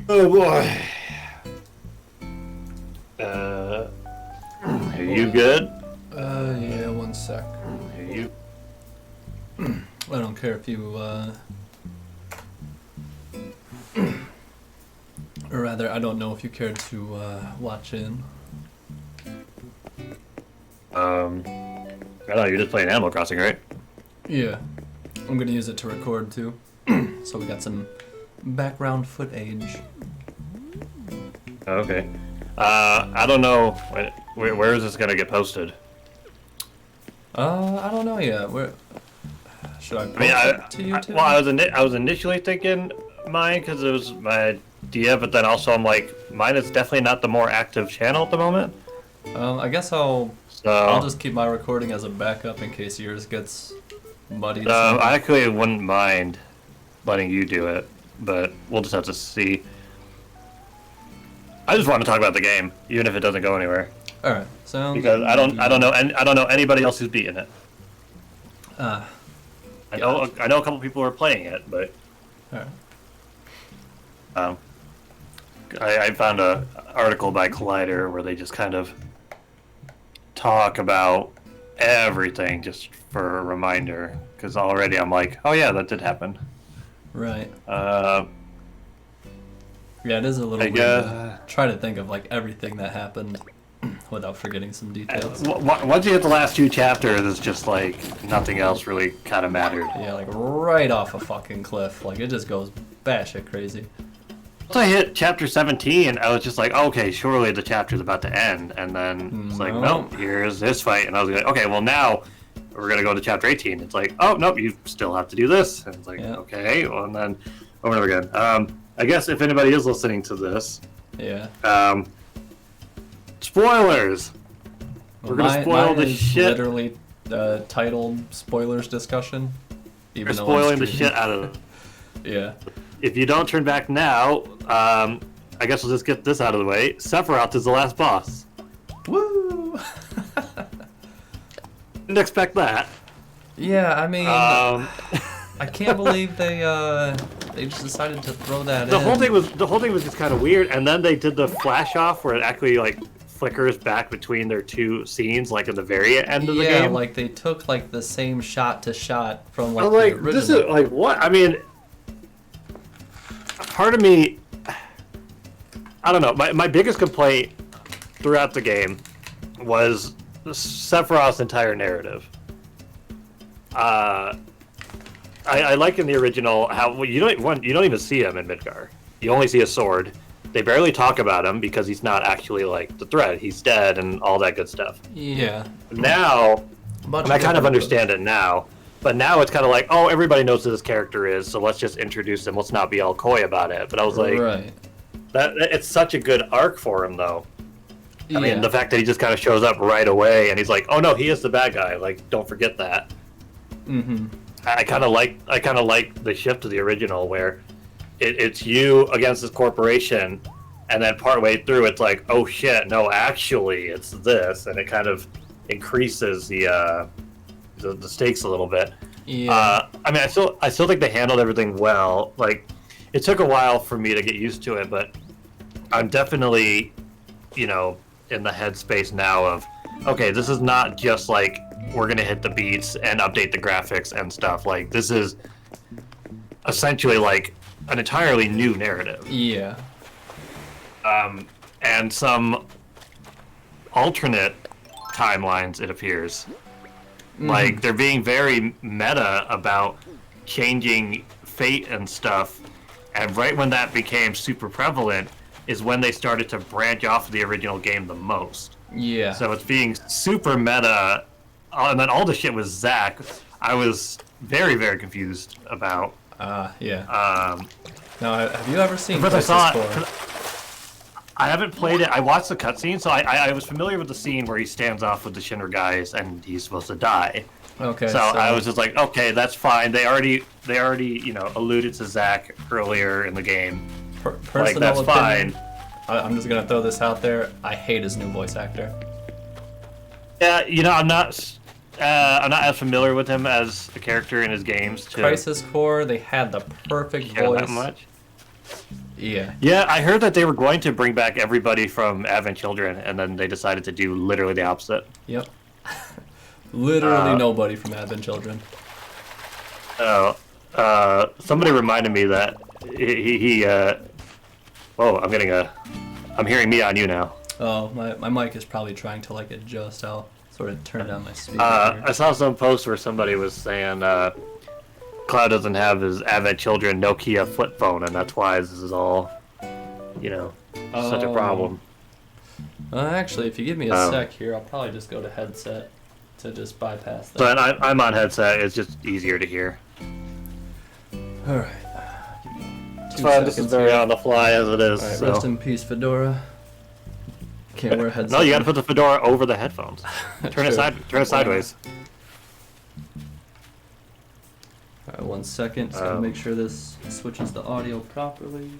Oh boy. Are you good? Yeah, one sec. Are you? I don't care if you, or rather, I don't know if you care to, watch in. I know you're just playing Animal Crossing, right? Yeah. I'm gonna use it to record, too. So we got some background footage. Okay. I don't know. Where is this gonna get posted? I don't know yet. Where should I post it to YouTube? Well, I was initially thinking mine because it was my idea, but then also I'm like, mine is definitely not the more active channel at the moment. I guess I'll So just keep my recording as a backup in case yours gets muddied. I actually wouldn't mind letting you do it, but we'll just have to see. I just want to talk about the game, even if it doesn't go anywhere. All right. So Because I don't know anybody else who's beaten it. I know a couple people are playing it, but All right. I found a article by Collider where they just kind of talk about everything just for a reminder. Because already I'm like, oh yeah, that did happen. Right. Uh, Yeah, it is a little I weird guess. to try to think of like everything that happened without forgetting some details. Once you hit the last two chapters, it's just like nothing else really kind of mattered. Yeah, like right off a fucking cliff. Like it just goes batshit crazy. Once I hit chapter 17, I was just like, okay, surely the chapter's about to end. And then it's like, No. nope, here's this fight. And I was like, okay, well now we're going to go to chapter 18. It's like, oh, nope, you still have to do this. And it's like, Yeah. okay, well, and then over and over again. I guess if anybody is listening to this, Yeah. spoilers! We're going to spoil Mine the is shit. literally titled spoilers discussion. We're Even though I'm spoiling the streaming. shit out of it. Yeah. If you don't turn back now, I guess we'll just get this out of the way. Sephiroth is the last boss. Woo! Didn't expect that. Yeah, I mean, Um, I can't believe they just decided to throw that the in. whole thing was just kind of weird, and then they did the flash off where it actually like flickers back between their two scenes, like at the very end of the Yeah, game. like they took like the same shot to shot from like I'm the like, original. this is like what? I mean, part of me, I don't know. My biggest complaint throughout the game was Sephiroth's entire narrative. I like in the original how you don't even see him in Midgar. You only see a sword. They barely talk about him because he's not actually like the threat. He's dead and all that good stuff. Yeah. Now, Much and I kind of different understand it now, but now it's kind of like, oh, everybody knows who this character is, so let's just introduce him. Let's not be all coy about it. But I was like, right. that it's such a good arc for him, though. I Yeah. mean, the fact that he just kind of shows up right away and he's like, oh no, he is the bad guy. Like, don't forget that. Mm-hmm. I kind of like the shift to the original where it's you against this corporation, and then partway through it's like, oh shit, no, actually it's this, and it kind of increases the stakes a little bit. Yeah. I mean, I still think they handled everything well. Like, it took a while for me to get used to it, but I'm definitely, in the headspace now of, okay, this is not just like we're gonna hit the beats and update the graphics and stuff. Like, this is essentially like an entirely new narrative. Yeah. And some alternate timelines, it appears. Like, they're being very meta about changing fate and stuff, and right when that became super prevalent is when they started to branch off the original game the most. Yeah. So it's being super meta, and then all the shit with Zack, I was very, very confused about. Yeah. Now, have you ever seen Because I Crisis saw it, Core? I haven't played it. I watched the cutscene, so I was familiar with the scene where he stands off with the Shinra guys and he's supposed to die. Okay. So I was just like, okay, that's fine. They already alluded to Zack earlier in the game. Personal Like, that's opinion, fine. I'm just gonna throw this out there. I hate his new voice actor. Yeah, I'm not as familiar with him as the character in his games. To Crisis Core, they had the perfect care voice. that much. Yeah. Yeah, I heard that they were going to bring back everybody from Advent Children, and then they decided to do literally the opposite. Yep. Literally nobody from Advent Children. Oh, somebody reminded me that he oh, I'm hearing me on you now. Oh, my mic is probably trying to like adjust. I'll sort of turn down my speaker. I saw some post where somebody was saying Cloud doesn't have his Advent Children Nokia flip phone, and that's why this is all, such a problem. Actually, if you give me a sec here, I'll probably just go to headset to just bypass that. But I'm on headset. It's just easier to hear. All right. It's fine. This is very on the fly as it is. All right, so. rest in peace, Fedora. Can't wear a headset. No, you gotta put the fedora over the headphones. Turn it sideways. All right, 1 second. Just gotta make sure this switches the audio properly.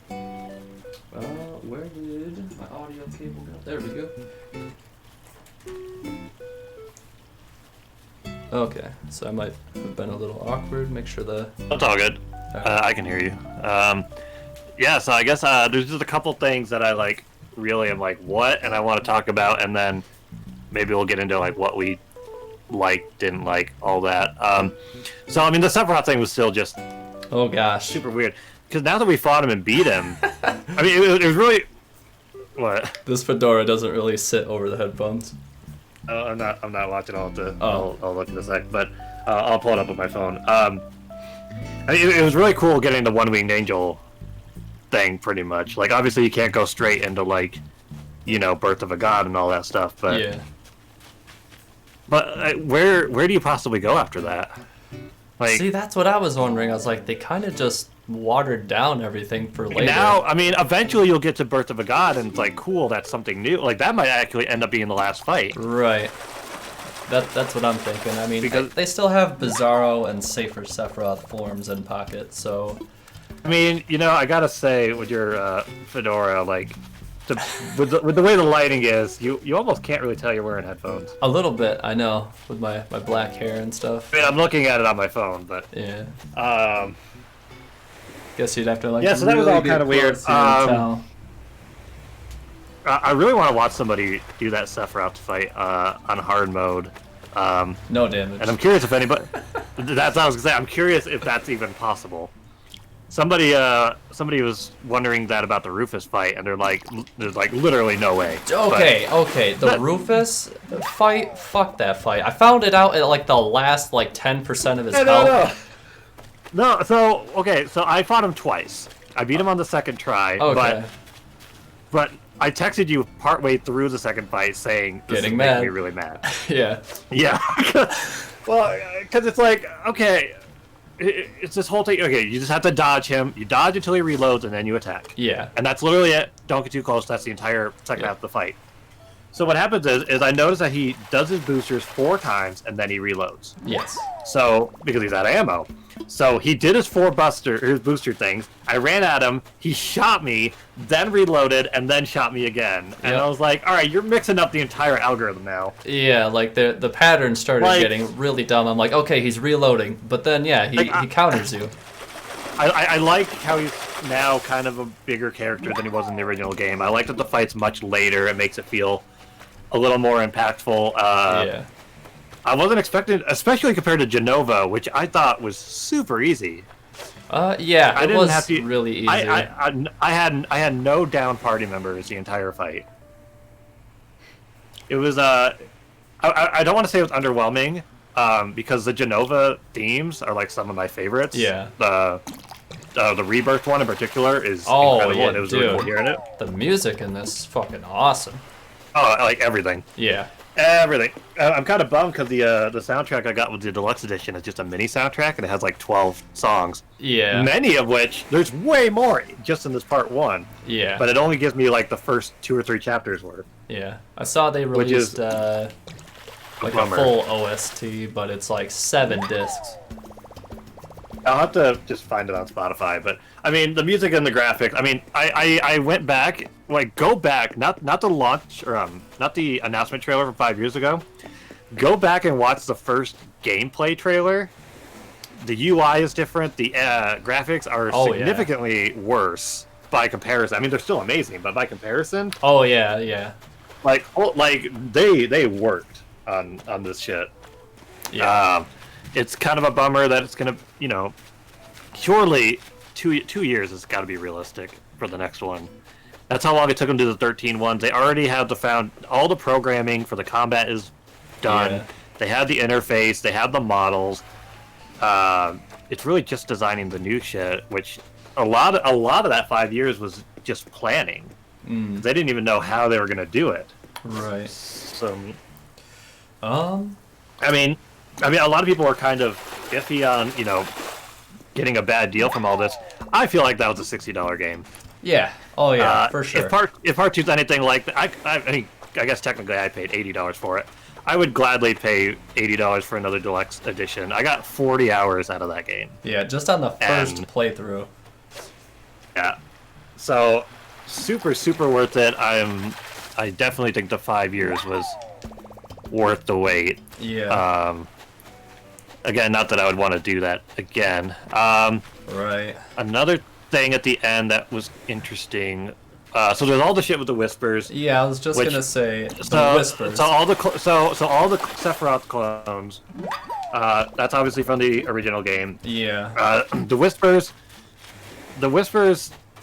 Where did my audio cable go? There we go. Okay, so I might have been a little awkward. Make sure the... That's all good. I can hear you. Yeah, so I guess there's just a couple things that I really am like, what? And I want to talk about, and then maybe we'll get into like what we liked, didn't like, all that. So I mean, the Sephiroth thing was still just oh gosh, super weird. Because now that we fought him and beat him, I mean, it was really what? This fedora doesn't really sit over the headphones. I'm not watching all the. I'll look in a sec, but I'll pull it up on my phone. I mean, it was really cool getting the one-winged angel thing, pretty much. Like, obviously, you can't go straight into like, Birth of a God and all that stuff. But yeah. But where do you possibly go after that? Like, see, that's what I was wondering. I was like, they kind of just watered down everything for later. Now, I mean, eventually you'll get to Birth of a God, and it's like, cool, that's something new. Like, that might actually end up being the last fight. Right. That's what I'm thinking. I mean, because they still have Bizarro and Safer Sephiroth forms in pocket, so... I mean, I gotta say, with your fedora, like, with the way the lighting is, you almost can't really tell you're wearing headphones. A little bit, I know, with my black hair and stuff. I mean, I'm looking at it on my phone, but... Yeah. Guess you'd have to, like, yeah, so that was all kind of weird. I really want to watch somebody do that Sephiroth fight on hard mode. No damage. And I'm curious if anybody... That's what I was going to say. I'm curious if that's even possible. Somebody was wondering that about the Rufus fight, and there's like literally no way. Okay. The Rufus fight, fuck that fight. I found it out at like the last 10% of his health. No, so I fought him twice. I beat him on the second try. Okay. But I texted you partway through the second fight saying this is making me really mad. Yeah. Yeah. Well, because it's like, okay. It's this whole thing. Okay, you just have to dodge him. You dodge until he reloads, and then you attack. Yeah. And that's literally it. Don't get too close. That's the entire second half of the fight. So what happens is I notice that he does his boosters 4 times, and then he reloads. Yes. So, because he's out of ammo. So he did his 4 booster things. I ran at him. He shot me, then reloaded, and then shot me again. And I was like, all right, you're mixing up the entire algorithm now. Yeah, like the pattern started getting really dumb. I'm like, okay, he's reloading. But then, yeah, he counters you. I like how he's now kind of a bigger character than he was in the original game. I like that the fight's much later. It makes it feel a little more impactful. Yeah. I wasn't expecting, especially compared to Genova, which I thought was super easy. Yeah, it was really easy. I had no down party members the entire fight. It was I don't want to say it was underwhelming, because the Genova themes are like some of my favorites. Yeah. The Rebirth one in particular is incredible, yeah, and it was really cool hearing it. The music in this is fucking awesome. Oh, I like everything. Yeah. Everything. I'm kind of bummed because the soundtrack I got with the deluxe edition is just a mini soundtrack, and it has like 12 songs. Yeah. Many of which, there's way more just in this part 1. Yeah. But it only gives me like the first 2 or 3 chapters worth. Yeah. I saw they released a full OST, but it's like 7 discs. I'll have to just find it on Spotify, but I mean the music and the graphics. I mean, I went back, go back, not the launch or not the announcement trailer from 5 years ago. Go back and watch the first gameplay trailer. The UI is different. The graphics are significantly worse. by comparison, I mean they're still amazing, but by comparison, Oh yeah. like they worked on this shit. Yeah. It's kind of a bummer that it's gonna, surely 2 years has got to be realistic for the next one. That's how long it took them to do the 13 ones. They already have all the programming for the combat is done. Yeah. They have the interface. They have the models. It's really just designing the new shit, which a lot of that 5 years was just planning. They didn't even know how they were gonna do it. Right. So, I mean, a lot of people are kind of iffy on, getting a bad deal from all this. I feel like that was a $60 game. Yeah. Oh yeah, for sure. If part two's anything like that, I guess technically I paid $80 for it. I would gladly pay $80 for another deluxe edition. I got 40 hours out of that game. Yeah, just on the first playthrough. Yeah. So, super worth it. I definitely think the 5 years was worth the wait. Yeah. Again, not that I would want to do that again. Right. Another thing at the end that was interesting. So there's all the shit with the whispers. Yeah, I was just gonna say the whispers. So all the Sephiroth clones. That's obviously from the original game. Yeah. The whispers.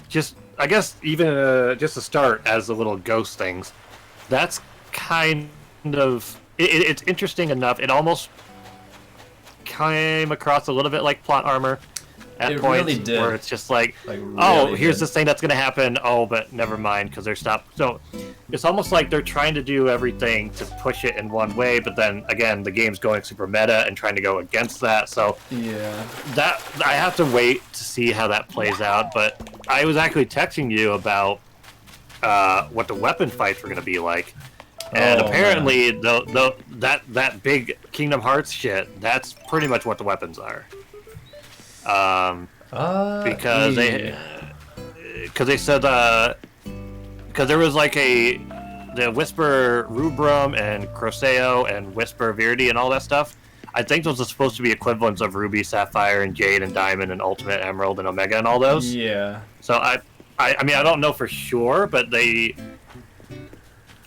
Just, I guess, even just to start as the little ghost things. That's kind of it's interesting enough. It almost came across a little bit like plot armor at points really did. where it's just like really here's did. this thing that's going to happen. Oh, but never mind because they're stopped. So it's almost like they're trying to do everything to push it in one way, but then again, the game's going super meta and trying to go against that. So yeah, that I have to wait to see how that plays out. But I was actually texting you about what the weapon fights were going to be like. And apparently, that big Kingdom Hearts shit, that's pretty much what the weapons are. Because they said because there was like the Whisper Rubrum and Croceo and Whisper Viridi and all that stuff. I think those are supposed to be equivalents of Ruby, Sapphire, and Jade and Diamond and Ultimate Emerald and Omega and all those. Yeah. So I mean I don't know for sure, but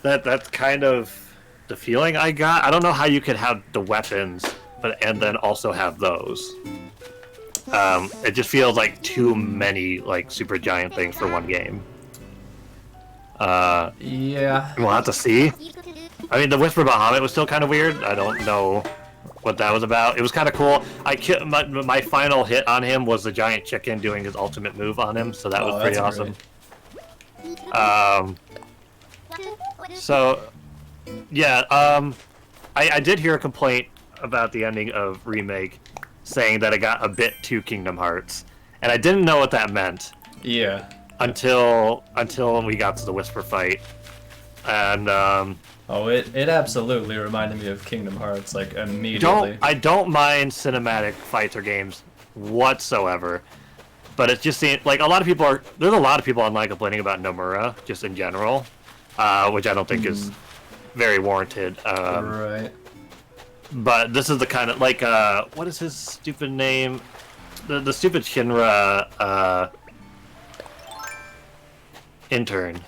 that's kind of the feeling I got. I don't know how you could have the weapons, and then also have those. It just feels like too many like super giant things for one game. Yeah. We'll have to see. I mean, the Whisper Bahamut was still kind of weird. I don't know what that was about. It was kind of cool. My final hit on him was the giant chicken doing his ultimate move on him, so that was pretty awesome. So, yeah, I did hear a complaint about the ending of Remake, saying that it got a bit too Kingdom Hearts, and I didn't know what that meant. Yeah. Until we got to the Whisper fight, and it absolutely reminded me of Kingdom Hearts, like immediately. I don't mind cinematic fights or games whatsoever, but it just seems like there's a lot of people online complaining about Nomura just in general. Which I don't think is very warranted. Right. But this is the kind of what is his stupid name? The stupid Shinra intern.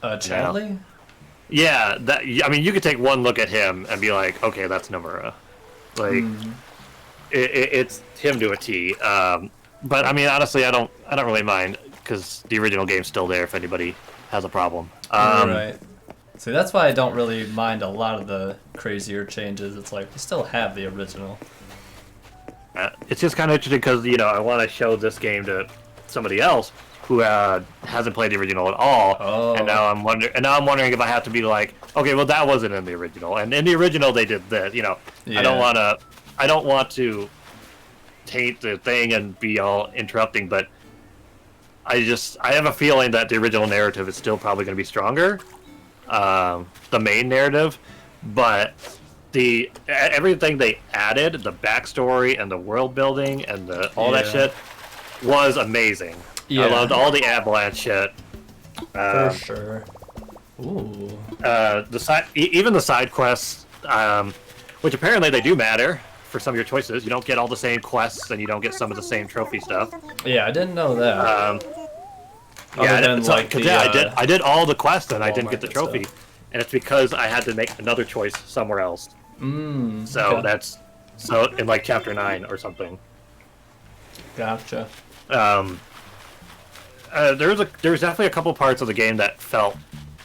Chadley? Yeah, you could take one look at him and be like, okay, that's Nomura. Like, it's him to a T. But I mean, honestly, I don't really mind because the original game's still there if anybody has a problem. Right. See, that's why I don't really mind a lot of the crazier changes. It's like, we still have the original. It's just kind of interesting because, I want to show this game to somebody else who hasn't played the original at all. Oh. And now I'm wondering if I have to be like, okay, well, that wasn't in the original. And in the original, they did this, Yeah. I don't want to taint the thing and be all interrupting, but I have a feeling that the original narrative is still probably going to be stronger, the main narrative, but everything they added, the backstory and the world building and all that shit, was amazing. Yeah. I loved all the Avalanche shit. For sure. Ooh. Even the side quests, which apparently they do matter for some of your choices. You don't get all the same quests, and you don't get some of the same trophy stuff. Yeah, I didn't know that. Other than like the, I did all the quests and I didn't get the Walmart trophy, stuff. and it's because I had to make another choice somewhere else. So okay. so in like chapter 9 or something. Gotcha. There was definitely a couple parts of the game that felt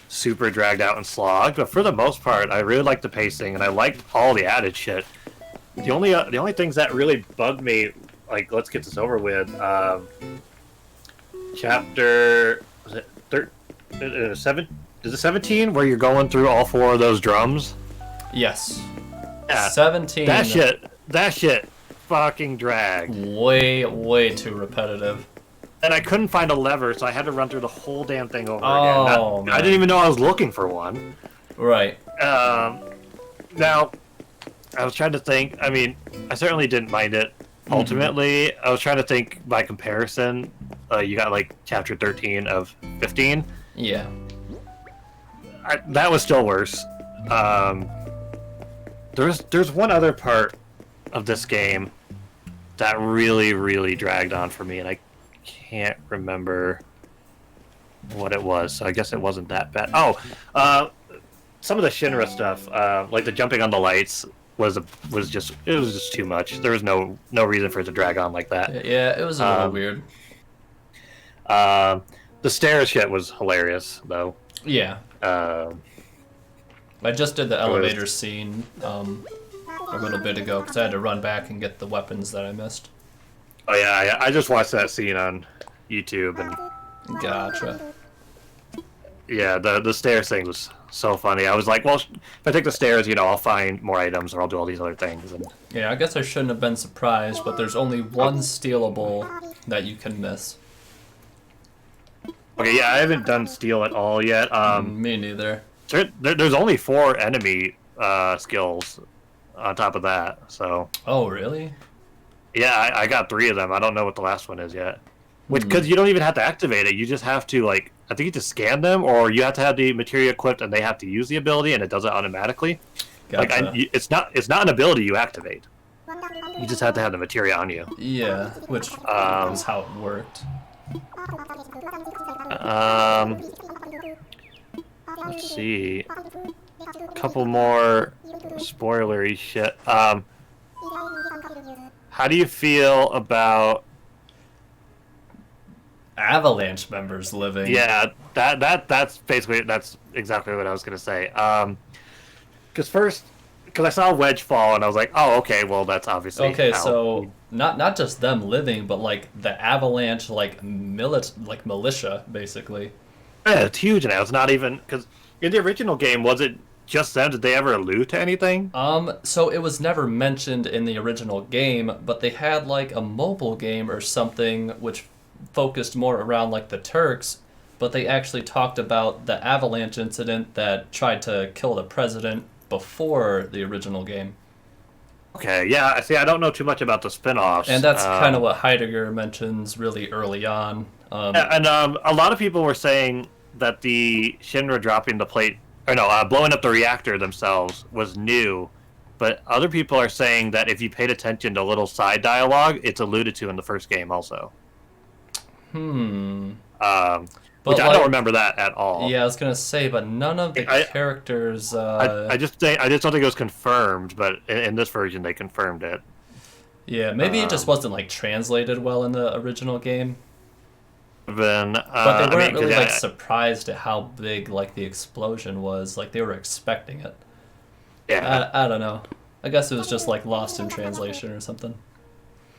super dragged out and slogged, but for the most part, I really liked the pacing and I liked all the added shit. The only things that really bugged me, like, let's get this over with. Chapter was it 7? Is it 17 where you're going through all 4 of those drums? Yes. Yeah. 17. That shit fucking dragged. Way too repetitive. And I couldn't find a lever, so I had to run through the whole damn thing over Oh, again. man. I didn't even know I was looking for one. Right. Now, I was trying to think. I mean, I certainly didn't mind it. Ultimately, I was trying to think by comparison. You got like chapter 13 of 15. Yeah. That was still worse. There's one other part of this game that really dragged on for me, and I can't remember what it was. So I guess it wasn't that bad. Oh, some of the Shinra stuff, like the jumping on the lights, was just too much. There was no reason for it to drag on like that. Yeah, it was a little weird. The stairs shit was hilarious though. Yeah. I just did the elevator scene a little bit ago because I had to run back and get the weapons that I missed. Oh yeah, I just watched that scene on YouTube and. Gotcha. Yeah, the stairs thing was so funny. I was like, well, if I take the stairs, I'll find more items or I'll do all these other things. And Yeah, I guess I shouldn't have been surprised, but there's only one stealable that you can miss. okay, yeah, I haven't done steel at all yet. Me neither. There's only 4 enemy skills on top of that. So Oh, really? yeah, I got 3 of them. I don't know what the last one is yet. Which because you don't even have to activate it. You just have to I think you just scan them, or you have to have the materia equipped and they have to use the ability, and it does it automatically. Gotcha. It's not an ability you activate. You just have to have the materia on you. Yeah, which is how it worked. Let's see. A couple more spoilery shit. How do you feel about Avalanche members living? Yeah, that's exactly what I was gonna say. Because I saw Wedge fall and I was like, oh, okay, well that's obviously Okay, how so not just them living, but like the Avalanche militia basically. Yeah, it's huge now. It's not even because in the original game, was it just them? Did they ever allude to anything? So it was never mentioned in the original game, but they had like a mobile game or something which focused more around like the Turks, but they actually talked about the Avalanche incident that tried to kill the president before the original game. Okay, yeah. See, I don't know too much about the spin-offs, And that's kind of what Heidegger mentions really early on. A lot of people were saying that the Shinra dropping the plate, or no, blowing up the reactor themselves was new, but other people are saying that if you paid attention to little side dialogue, it's alluded to in the first game also. Which I don't remember that at all. Yeah, I was gonna say, but none of the characters. I just don't think it was confirmed, but in this version they confirmed it. Yeah, maybe it just wasn't like translated well in the original game. Then, but they weren't really surprised at how big like the explosion was. Like they were expecting it. Yeah. I don't know. I guess it was just like lost in translation or something.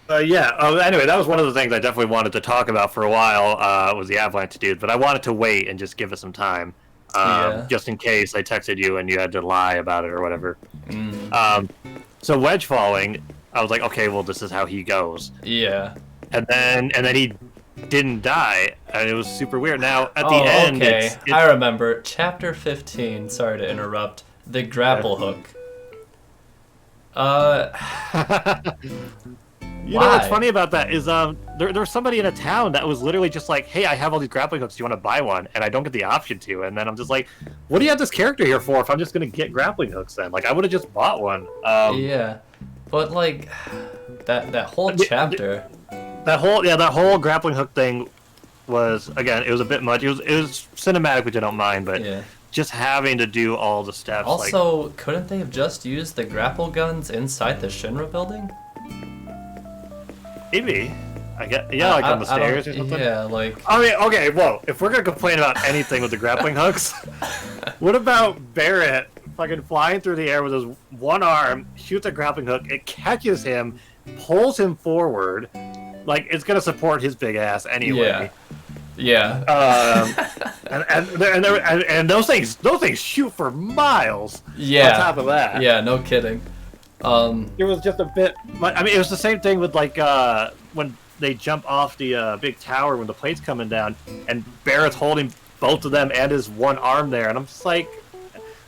Yeah. Oh, anyway, that was one of the things I definitely wanted to talk about for a while. Was the Avalanche dude, but I wanted to wait and just give it some time, just in case I texted you and you had to lie about it or whatever. So Wedge falling, I was like, okay, well, this is how he goes. Yeah. And then he didn't die, and it was super weird. Now at the end, okay, I remember chapter 15. Sorry to interrupt. The grapple hook. You know what's funny about that is there was somebody in a town that was literally just like, hey, I have all these grappling hooks, do you want to buy one? And I don't get the option to, and then I'm just like, what do you have this character here for if I'm just going to get grappling hooks then? Like, I would have just bought one. Yeah, but like, that whole chapter... That whole grappling hook thing was, again, it was a bit much. It was cinematic, which I don't mind, but Yeah. just having to do all the steps. Also, couldn't they have just used the grapple guns inside the Shinra building? Maybe. I get, yeah, like on the stairs or something. Yeah, like. I mean, okay, whoa. If we're gonna complain about anything with the grappling hooks, what about Barrett fucking flying through the air with his one arm, shoots a grappling hook, it catches him, pulls him forward, like it's gonna support his big ass anyway. Yeah. And those things shoot for miles. Yeah. On top of that. Yeah, no kidding. It was just a bit. I mean, it was the same thing with like when they jump off the big tower when the plate's coming down, and Barrett's holding both of them and his one arm there, and I'm just like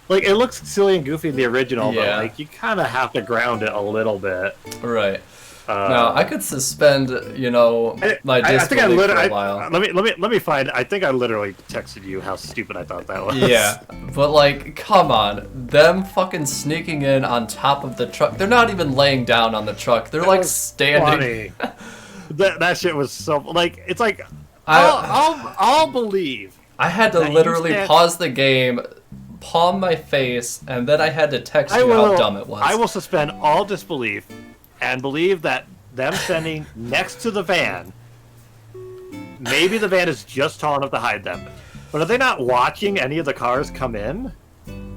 it looks silly and goofy in the original, but like you kind of have to ground it a little bit. Right. Now I could suspend, my disbelief for a while. Let me find. I think I literally texted you how stupid I thought that was. Yeah, but like, come on, them fucking sneaking in on top of the truck. They're not even laying down on the truck. They're like standing. Funny. that shit was so like it's like I'll believe. I had to literally pause the game, palm my face, and then I had to text you how dumb it was. I will suspend all disbelief and believe that them standing next to the van, maybe the van is just tall enough to hide them, but are they not watching any of the cars come in?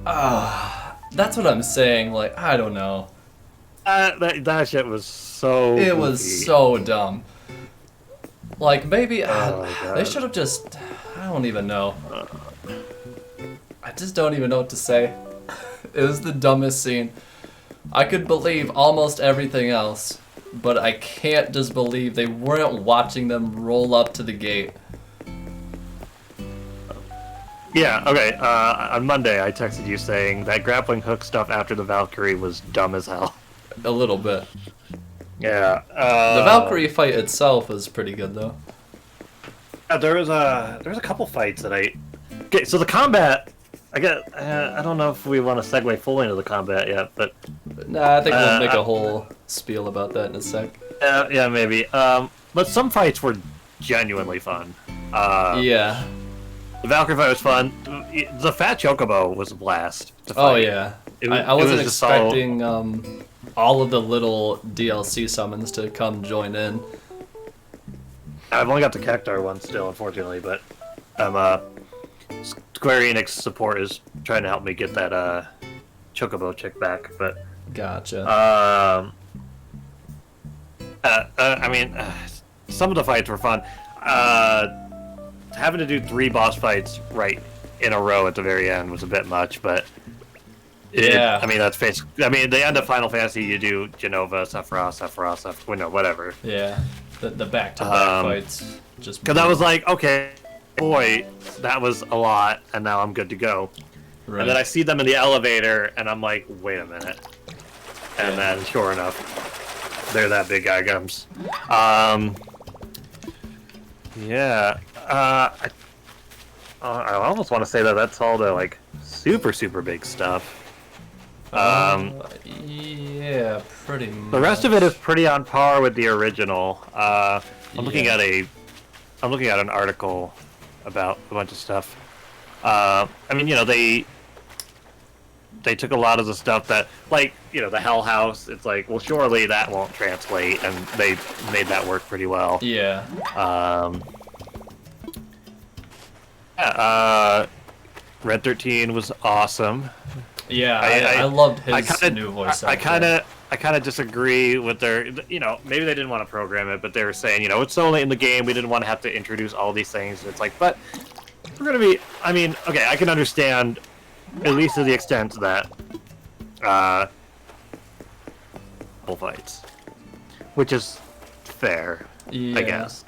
That's what I'm saying. Like, I don't know. That shit was so. It was so dumb. Like, maybe they should have just. I don't even know. I just don't even know what to say. It was the dumbest scene. I could believe almost everything else, but I can't just believe they weren't watching them roll up to the gate. Yeah, okay. On Monday, I texted you saying that grappling hook stuff after the Valkyrie was dumb as hell. A little bit. Yeah. The Valkyrie fight itself was pretty good, though. There was a couple fights that I. Okay, so the combat. I don't know if we want to segue fully into the combat yet, but. Nah, I think we'll make a whole spiel about that in a sec. Yeah, maybe. But some fights were genuinely fun. Yeah. The Valkyrie fight was fun. The Fat Chocobo was a blast to fight. Oh yeah. I wasn't expecting all of the little DLC summons to come join in. I've only got the Cactar one still, unfortunately, but Square Enix support is trying to help me get that Chocobo chick back. But gotcha. I mean, some of the fights were fun. Having to do 3 boss fights right in a row at the very end was a bit much, but I mean that's basically. I mean, the end of Final Fantasy, you do Genova, Sephiroth, whatever. Yeah, the back-to-back fights just. Because I was like, okay, boy, that was a lot, and now I'm good to go. Right. And then I see them in the elevator, and I'm like, wait a minute. And then, sure enough, they're that big guy gums. Yeah. I almost want to say that that's all the like super big stuff. Yeah, pretty much. The rest of it is pretty on par with the original. I'm looking at an article about a bunch of stuff. I mean, they took a lot of the stuff that, like, the Hell House. It's like, well, surely that won't translate, and they made that work pretty well. Yeah. Red 13 was awesome. Yeah, I loved his new voice actor. I kind of disagree with their, maybe they didn't want to program it, but they were saying, it's so late in the game, we didn't want to have to introduce all these things. It's like, but we're going to be, I mean, okay, I can understand, at least to the extent that, fights, which is fair, I guess.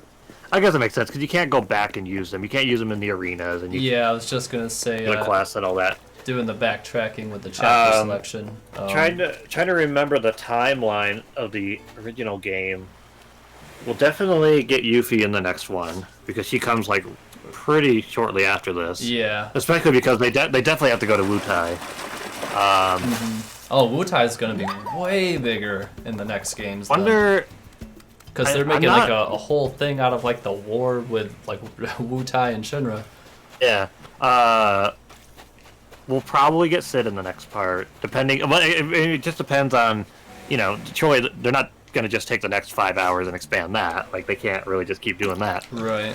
I guess it makes sense, because you can't go back and use them. You can't use them in the arenas. And I was just going to say... the quests and all that. Doing the backtracking with the chapter selection. Trying to remember the timeline of the original game. We'll definitely get Yuffie in the next one, because she comes, like, pretty shortly after this. Yeah. Especially because they definitely have to go to Wutai. Oh, Wutai is going to be way bigger in the next games. Wonder Because they're making like a whole thing out of like the war with like Wu Tai and Shinra. Yeah. We'll probably get Sid in the next part, depending. Well, it just depends on, Troy. They're not gonna just take the next 5 hours and expand that. Like they can't really just keep doing that. Right.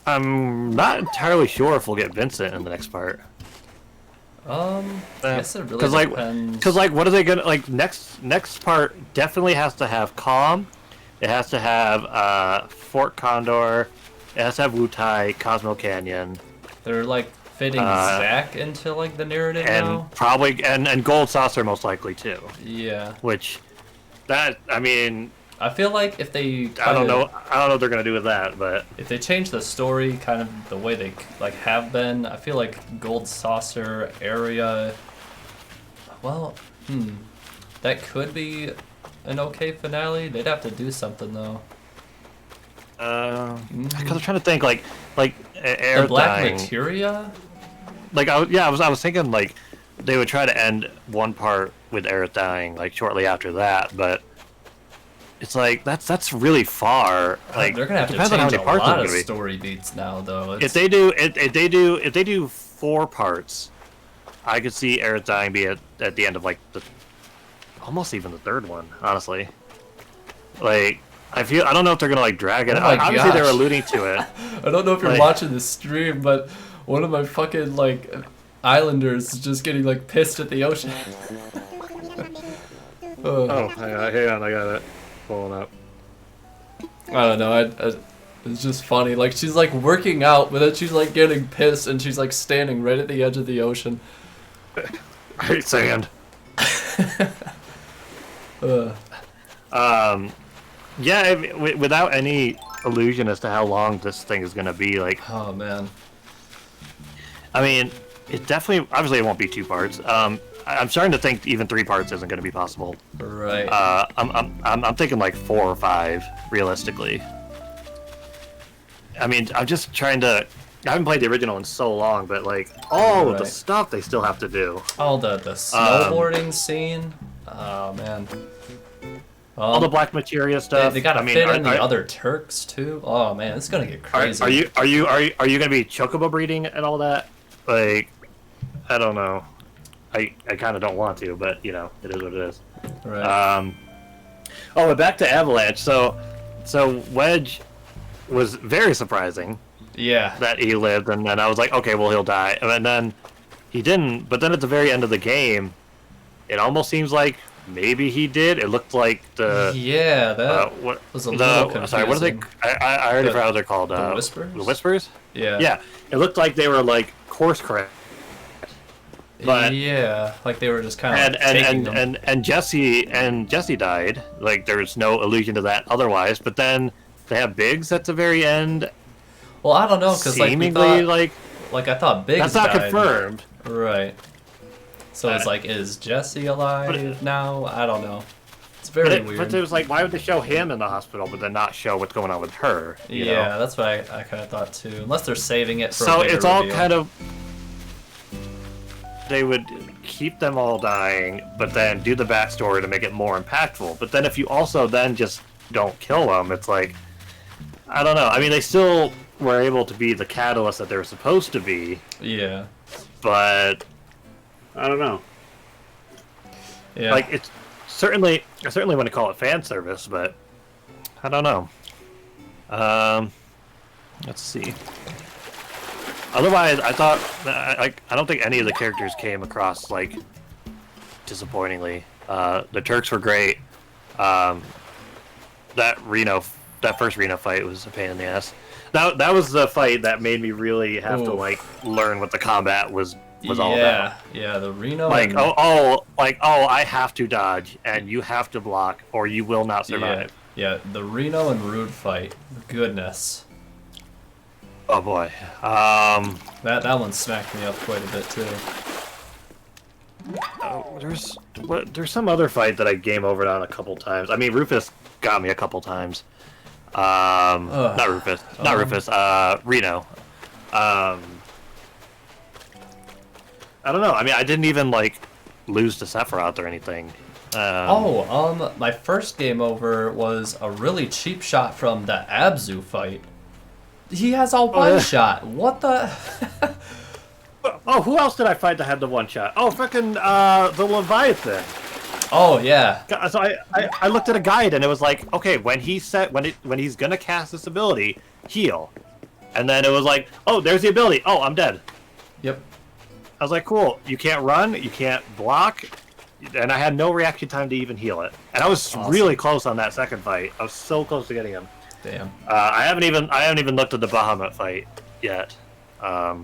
I'm not entirely sure if we'll get Vincent in the next part. I guess it really depends. Because what are they gonna next part definitely has to have Calm. It has to have Fort Condor. It has to have Wu Tai, Cosmo Canyon. They're like fitting Zack into like the narrative now. Probably and Gold Saucer most likely too. Yeah. Which, I mean. I feel like if they I don't know what they're gonna do with that, but if they change the story kind of the way they like have been, I feel like Gold Saucer area. Well, that could be an okay finale. They'd have to do something though. Because I'm trying to think like Air the Black Dying. Materia. I was thinking like they would try to end one part with Aerith dying like shortly after that, but it's like that's really far. Like they're gonna have to change a lot of story beats now, though. If they do 4 parts, I could see Aerith dying be at the end of like almost even the 3rd one, honestly. Like I don't know if they're gonna like drag it. Obviously, they're alluding to it. I don't know if you're watching the stream, but one of my fucking like islanders is just getting like pissed at the ocean. Hang on, I got it pulling up. I don't know. It's just funny. Like she's like working out, but then she's like getting pissed, and she's like standing right at the edge of the ocean. I hate sand. Yeah, without any illusion as to how long this thing is gonna be, like. Oh man. I mean, it definitely. Obviously, it won't be 2 parts. I'm starting to think even 3 parts isn't gonna be possible. Right. I'm thinking like 4 or 5, realistically. I mean, I'm just trying to. I haven't played the original in so long, but like all of the stuff they still have to do. Oh, the snowboarding scene. Oh man. All the Black Materia stuff. They gotta fit in the other Turks too. Oh man, it's gonna get crazy. Are you gonna be chocobo breeding and all that? Like, I don't know. I kind of don't want to, but it is what it is. Right. But back to Avalanche. So Wedge was very surprising. Yeah. That he lived, and then I was like, okay, well he'll die, and then he didn't. But then at the very end of the game, it almost seems like maybe he did. It looked like the that was a little confusing. Sorry, what are they? I already forgot what they're called. The Whispers. The Whispers. Yeah. Yeah. It looked like they were like course correct. But yeah, like they were just kind of taking them. And Jesse died. Like there's no allusion to that otherwise. But then they have Biggs at the very end. Well, I don't know because seemingly like I thought Biggs that's not died. confirmed. Right. So it's like, is Jesse alive now? I don't know. It's very weird. But it was like, why would they show him in the hospital, but then not show what's going on with her? You know? That's what I kind of thought too. Unless they're saving it for. So a later it's all reveal. kind of. They would keep them all dying, but then do the backstory to make it more impactful. But then if you also then just don't kill them, it's like, I don't know. I mean, they still were able to be the catalyst that they were supposed to be. Yeah. But I don't know. Yeah. Like it's I certainly want to call it fan service, but I don't know. Let's see. Otherwise, I thought I don't think any of the characters came across like disappointingly. The Turks were great. That first Reno fight was a pain in the ass. That was the fight that made me really have to like learn what the combat was all about. Yeah, the Reno. Like I have to dodge and you have to block or you will not survive. Yeah, the Reno and Rude fight. Goodness. Oh boy. That one smacked me up quite a bit too. There's some other fight that I game overed on a couple times. I mean, Rufus got me a couple times. Not Rufus. Reno. I don't know. I mean, I didn't even like lose to Sephiroth or anything. My first game over was a really cheap shot from the Abzu fight. He has a one shot. What the? Oh, who else did I fight that had the one shot? Oh, frickin' the Leviathan. Oh yeah. So I looked at a guide and it was like, okay, when he's gonna cast this ability, heal, and then it was like, oh, there's the ability. Oh, I'm dead. Yep. I was like, cool. You can't run, you can't block, and I had no reaction time to even heal it. And I was really close on that second fight. I was so close to getting him. Damn. I haven't even looked at the Bahamut fight yet, but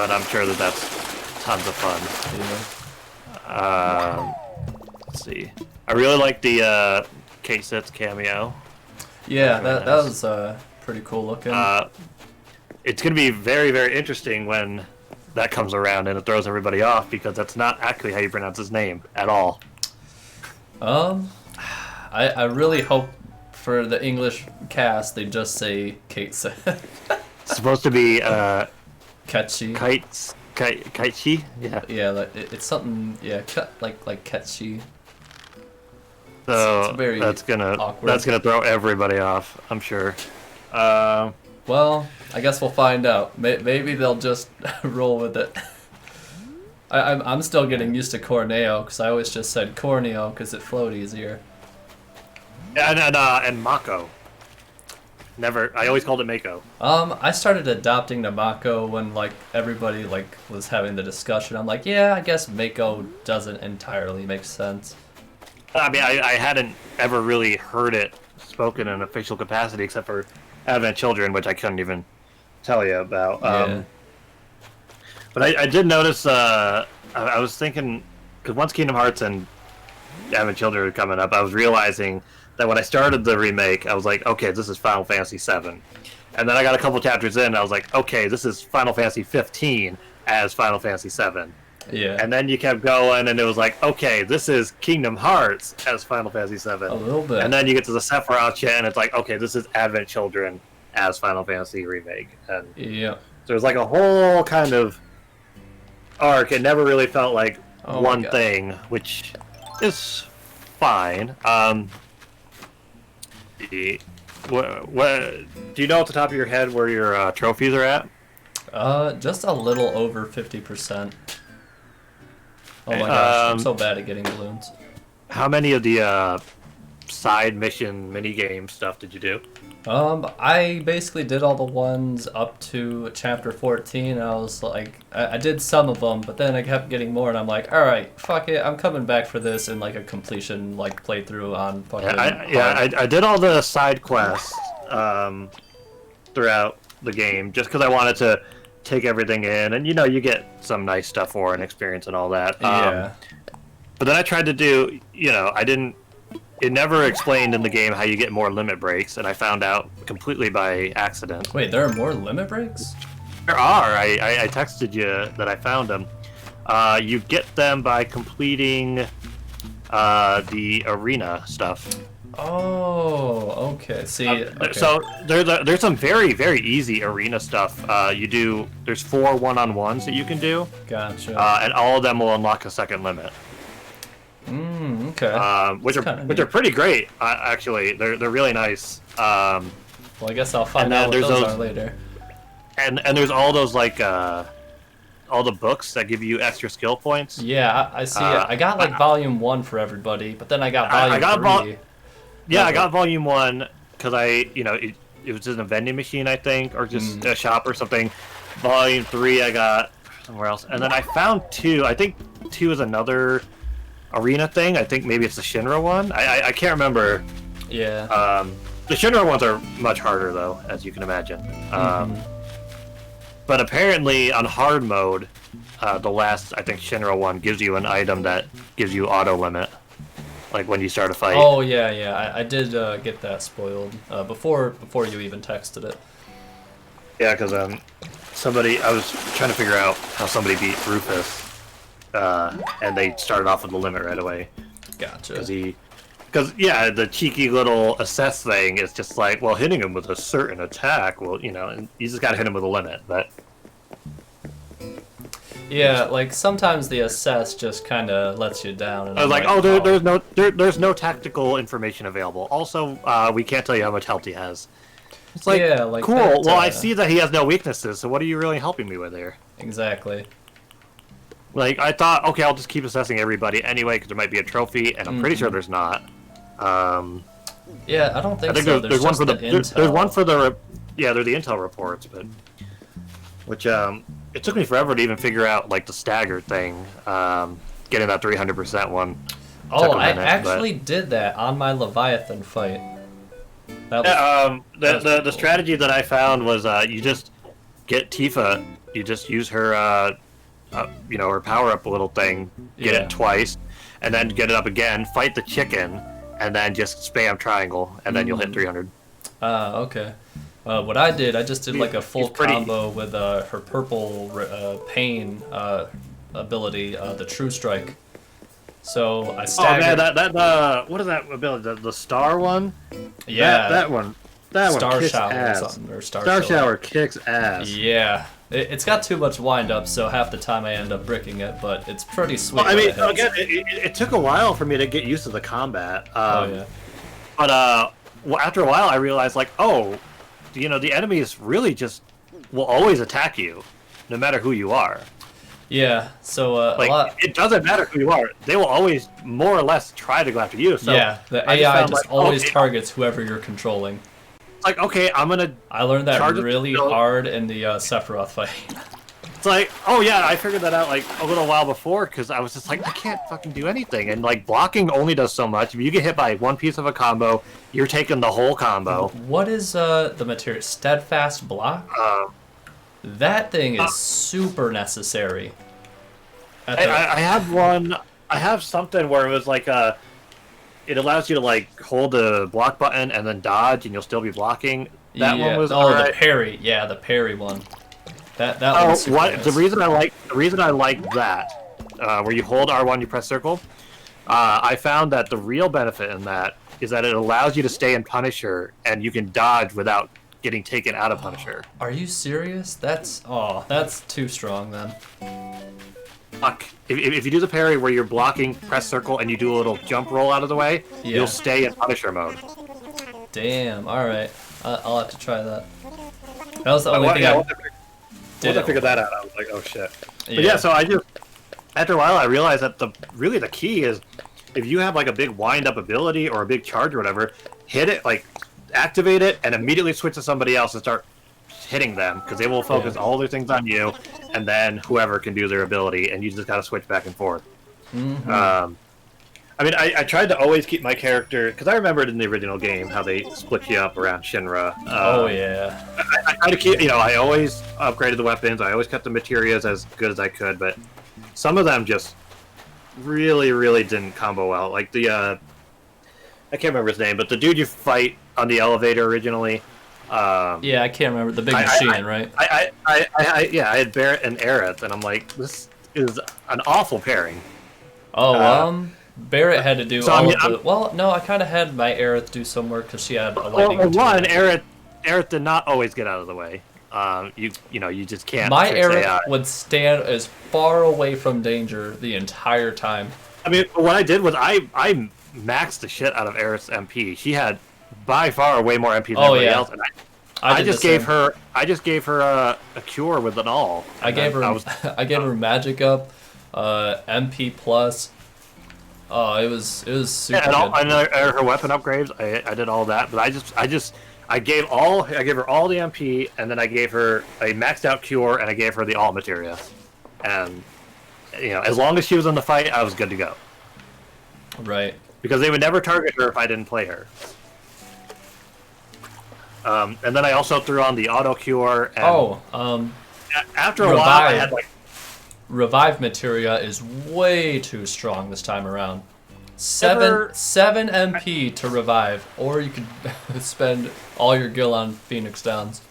I'm sure that's tons of fun. Yeah. Let's see. I really like the Kate Sitz cameo. Yeah, that was pretty cool looking. It's going to be very, very interesting when that comes around and it throws everybody off because that's not actually how you pronounce his name at all. I really hope for the English cast they just say Kate Sitz. It's supposed to be Ketchi. Kaichi? Yeah. Yeah, like it's something. Yeah, like Ketchi. So it's very that's gonna awkward. throw everybody off, I'm sure. Well, I guess we'll find out. Maybe they'll just roll with it. I'm still getting used to Corneo because I always just said Corneo because it flowed easier. And Mako. Never. I always called it Mako. I started adopting the Mako when like everybody like was having the discussion. I'm like, yeah, I guess Mako doesn't entirely make sense. I mean, I hadn't ever really heard it spoken in official capacity except for Advent Children, which I couldn't even tell you about. Yeah. But I did notice. I was thinking because once Kingdom Hearts and Advent Children were coming up, I was realizing that when I started the remake, I was like, okay, this is Final Fantasy VII. And then I got a couple chapters in, and I was like, okay, this is Final Fantasy 15 as Final Fantasy VII. Yeah. And then you kept going, and it was like, okay, this is Kingdom Hearts as Final Fantasy VII. A little bit. And then you get to the Sephiroth shit, and it's like, okay, this is Advent Children as Final Fantasy Remake. And yeah. so there's like a whole kind of arc. It never really felt like Oh one my God. thing, which is fine. What do you know off the top of your head where your trophies are at? Just a little over 50%. Oh my gosh, I'm so bad at getting balloons. How many of the side mission minigame stuff did you do? I basically did all the ones up to chapter 14. I was like, I did some of them, but then I kept getting more, and I'm like, all right, fuck it, I'm coming back for this in like a completion like playthrough on fucking. I did all the side quests throughout the game just because I wanted to take everything in, and you get some nice stuff for it and experience and all that. Yeah. But then I tried to do, it never explained in the game how you get more limit breaks, and I found out completely by accident. Wait, there are more limit breaks? There are. I texted you that I found them. You get them by completing the arena stuff. Oh, okay. See, okay. So there's some very, very easy arena stuff. There's 4 one-on-ones that you can do. Gotcha. And all of them will unlock a second limit. Okay. Which are pretty great, actually. They're really nice. Well, I guess I'll find out what those are later. And there's all those like all the books that give you extra skill points. Yeah, I see it. I got like volume 1 for everybody, but then I got volume 3. I got volume 1 because it was in a vending machine, I think, or just a shop or something. Volume 3 I got somewhere else, and then I found 2. I think 2 is another arena thing. I think maybe it's the Shinra one. I can't remember. Yeah. The Shinra ones are much harder though, as you can imagine. But apparently on hard mode, the last I think Shinra one gives you an item that gives you auto limit, like when you start a fight. Oh yeah. I did get that spoiled before you even texted it. Yeah, because I was trying to figure out how somebody beat Rufus. And they started off with the limit right away. Gotcha. Because the cheeky little assess thing is just like, well, hitting him with a certain attack, well, and you just gotta hit him with a limit. But Yeah, like sometimes the assess just kind of lets you down. And I was I'm like, oh, there's no tactical information available. Also, we can't tell you how much health he has. It's like, yeah, like cool. that, Well, I see that he has no weaknesses. So what are you really helping me with here? Exactly. Like, I thought, okay, I'll just keep assessing everybody anyway because there might be a trophy, and I'm pretty sure there's not. Yeah, I don't think, I think so. there's one for the intel. there's one for the yeah, they're the intel reports, but which it took me forever to even figure out like the staggered thing, getting that 300% one. Oh, took a I minute, actually did that on my Leviathan fight. That was, the strategy that I found was you just get Tifa, you just use her her power up little thing, get it twice, and then get it up again, fight the chicken, and then just spam triangle, and then you'll hit 300. Okay. What I did, I just did like a full combo with her purple pain ability, the True Strike. So I staggered. Oh man, that what is that ability? The star one? Yeah. That one. That Star one kicks Shower ass. or something, or Star Shower kicks ass. Yeah. It's got too much wind up, so half the time I end up bricking it, but it's pretty sweet. Well, I mean, when it hits. again, it took a while for me to get used to the combat. Oh yeah. But after a while, I realized like, oh, the enemies really just will always attack you, no matter who you are. Yeah. So Like, a lot. it doesn't matter who you are; they will always more or less try to go after you. So Yeah, the I AI found, just like, always okay, targets whoever you're controlling. like, okay, I'm gonna. I learned that Charge it- really hard in the Sephiroth fight. It's like, oh yeah, I figured that out like a little while before because I was just like, I can't fucking do anything, and like blocking only does so much. If you get hit by one piece of a combo, you're taking the whole combo. What is the material? Steadfast block? That thing is super necessary. At the- I have one. I have something where it was like it allows you to like hold the block button and then dodge, and you'll still be blocking. That one was the parry. Yeah, the parry one. That one's super nice. The reason I like that, where you hold R1, you press circle. I found that the real benefit in that is that it allows you to stay in Punisher, and you can dodge without getting taken out of Punisher. Are you serious? That's too strong then. Fuck. If you do the parry where you're blocking, press circle, and you do a little jump roll out of the way, you'll stay in Punisher mode. Damn. All right. I'll have to try that. That was the only thing Once I figured that out, I was like, oh shit. But yeah, so I just, after a while, I realized that the key is, if you have like a big wind-up ability or a big charge or whatever, hit it, like, activate it, and immediately switch to somebody else and start hitting them, because they will focus all their things on you, and then whoever can do their ability, and you just gotta switch back and forth. I mean, I tried to always keep my character, because I remembered in the original game how they split you up around Shinra. Oh yeah. I tried to keep, I always upgraded the weapons, I always kept the materials as good as I could, but some of them just really, really didn't combo well. Like the, I can't remember his name, but the dude you fight on the elevator originally. Yeah, I can't remember. The big machine, right? I had Barrett and Aerith, and I'm like, this is an awful pairing. Oh, Barrett had to do well, no, I kind of had my Aerith do some work because she had a lightning. Well, one, Aerith did not always get out of the way. You just can't. My Aerith would stand as far away from danger the entire time. I mean, what I did was I maxed the shit out of Aerith's MP. She had by far way more MP than everybody else, and I just gave her a cure with it all. I gave her magic up, MP plus. Oh, it was super good. And her weapon upgrades, I did all that, but I gave her all the MP, and then I gave her a maxed out cure, and I gave her the all materia, and as long as she was in the fight, I was good to go. Right. Because they would never target her if I didn't play her. And then I also threw on the auto cure. And after a while, I had like. Revive materia is way too strong this time around. 7 MP to revive, or you could spend all your gil on Phoenix Downs.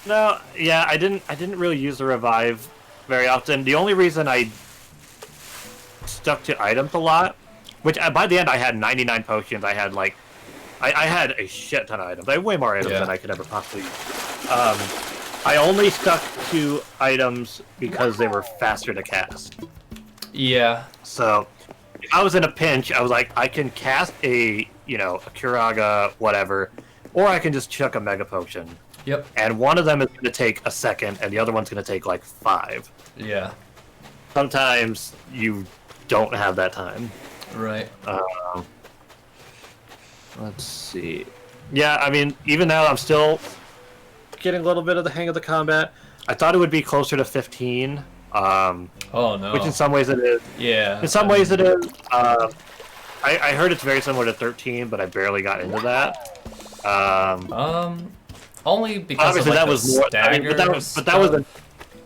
No, yeah, I didn't really use the revive very often. The only reason I stuck to items a lot, which by the end I had 99 potions. I had I had a shit ton of items. I had way more items than I could ever possibly use. I only stuck to items because they were faster to cast. Yeah. So, if I was in a pinch, I was like, I can cast a Curaga, whatever, or I can just chuck a Mega Potion. Yep. And one of them is going to take a second, and the other one's going to take like 5. Yeah. Sometimes you don't have that time. Right. Let's see. Yeah, I mean, even now I'm still getting a little bit of the hang of the combat. I thought it would be closer to 15. Oh no. Which in some ways it is. Yeah. In some ways it is. I heard it's very similar to 13, but I barely got into that. Only because obviously of, like, that was more. I mean,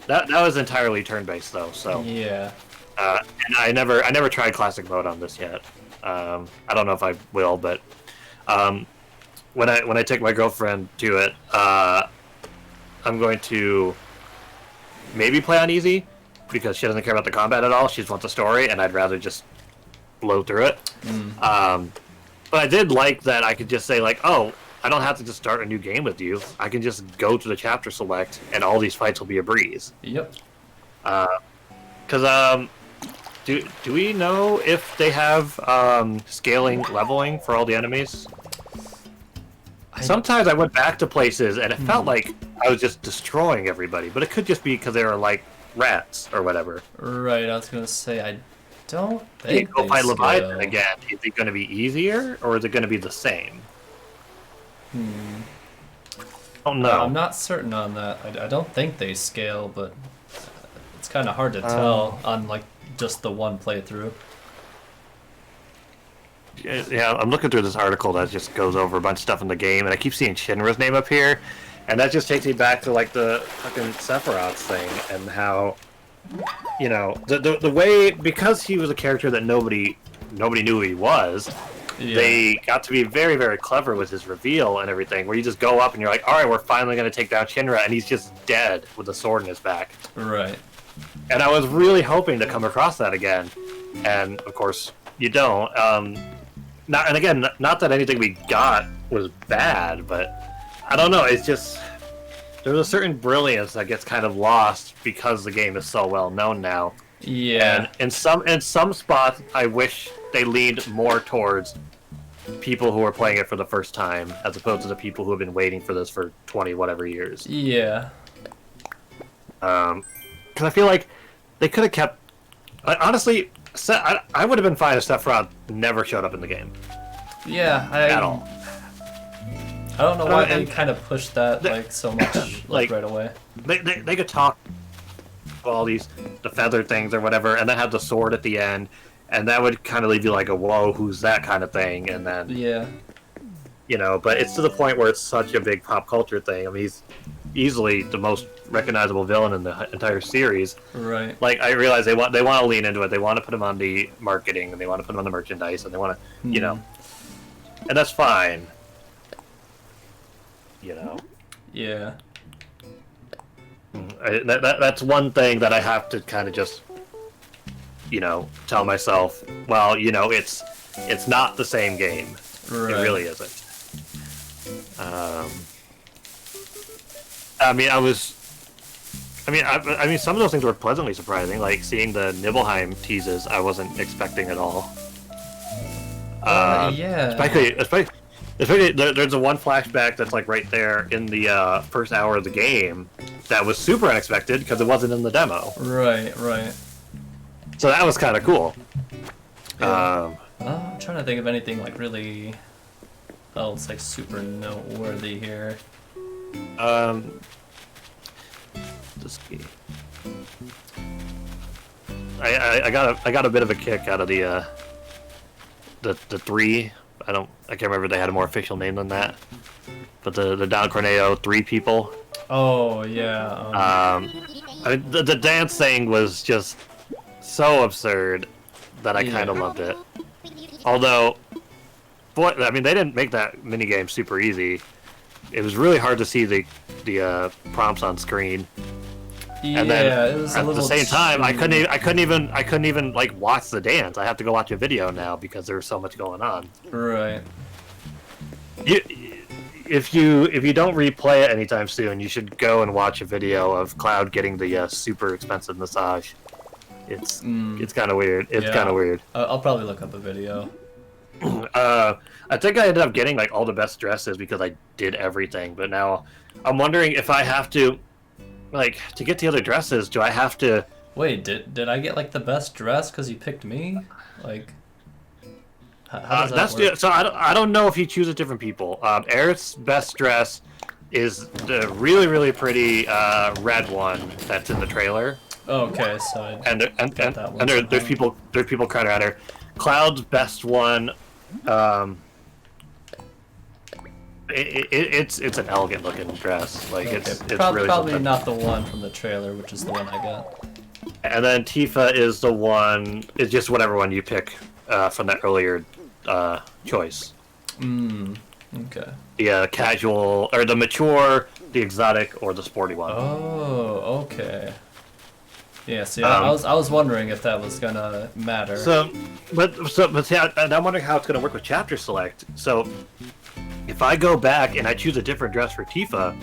that was entirely turn-based though. So yeah. And I never tried classic mode on this yet. I don't know if I will, but when I take my girlfriend to it, I'm going to maybe play on easy because she doesn't care about the combat at all. She just wants the story, and I'd rather just blow through it. But I did like that I could just say like, oh, I don't have to just start a new game with you. I can just go to the chapter select, and all these fights will be a breeze. Yep. Because do we know if they have scaling leveling for all the enemies? Sometimes I went back to places and it felt like I was just destroying everybody, but it could just be because they were like rats or whatever. Right, I was gonna say I don't think go fight Leviathan again. Is it going to be easier or is it going to be the same? Oh no, I'm not certain on that. I don't think they scale, but it's kind of hard to tell on like just the one playthrough. Yeah, I'm looking through this article that just goes over a bunch of stuff in the game, and I keep seeing Shinra's name up here, and that just takes me back to like the fucking Sephiroth thing and how, the way, because he was a character that nobody knew who he was. Yeah. They got to be very, very clever with his reveal and everything, where you just go up and you're like, all right, we're finally going to take down Shinra, and he's just dead with a sword in his back. Right. And I was really hoping to come across that again, and of course you don't. Not that anything we got was bad, but I don't know. It's just there's a certain brilliance that gets kind of lost because the game is so well known now. Yeah. And in some spots, I wish they leaned more towards people who are playing it for the first time, as opposed to the people who have been waiting for this for 20 whatever years. Yeah. Because I feel like they could have kept. Honestly, I would have been fine if Sephiroth never showed up in the game. Yeah, at all. I don't know why they kind of pushed that so much like right away. They could talk all the feather things or whatever, and then have the sword at the end, and that would kind of leave you like a whoa, who's that kind of thing, and then yeah, but it's to the point where it's such a big pop culture thing. I mean, he's easily the most recognizable villain in the entire series. Right. Like I realize they want to lean into it. They want to put him on the marketing, and they want to put him on the merchandise, and they want to, and that's fine. Yeah. That's one thing that I have to kind of just, tell myself. Well, it's not the same game. Right. It really isn't. I mean, some of those things were pleasantly surprising, like seeing the Nibelheim teases. I wasn't expecting at all. Yeah. Especially there's a one flashback that's like right there in the first hour of the game that was super unexpected because it wasn't in the demo. Right. So that was kind of cool. Yeah. I'm trying to think of anything like really else like super noteworthy here. I got a bit of a kick out of the 3. I can't remember if they had a more official name than that. But the Don Corneo 3 people. Oh yeah. The dance thing was just so absurd that I kind of loved it. Although, boy, I mean, they didn't make that minigame super easy. It was really hard to see the prompts on screen. Yeah, and then it was at the same time, I couldn't even like watch the dance. I have to go watch a video now because there was so much going on. Right. if you don't replay it anytime soon, you should go and watch a video of Cloud getting the super expensive massage. It's kind of weird. It's kind of weird. I'll probably look up a video. I think I ended up getting like all the best dresses because I did everything. But now I'm wondering if I have to, like, to get the other dresses. Do I have to? Wait, did I get like the best dress because you picked me? Like, how does that work? So I don't know if you choose with different people. Aerith's best dress is the really pretty red one that's in the trailer. Oh, okay, so there's people crying around her. Cloud's best one, it's an elegant looking dress. Like it's really probably something. not the one from the trailer, which is the one I got. And then Tifa is the one. It's just whatever one you pick from that earlier choice. Okay. The casual or the mature, the exotic, or the sporty one. Oh, okay. Yeah, see, I was wondering if that was gonna matter. But see, I'm wondering how it's gonna work with chapter select. So, if I go back and I choose a different dress for Tifa,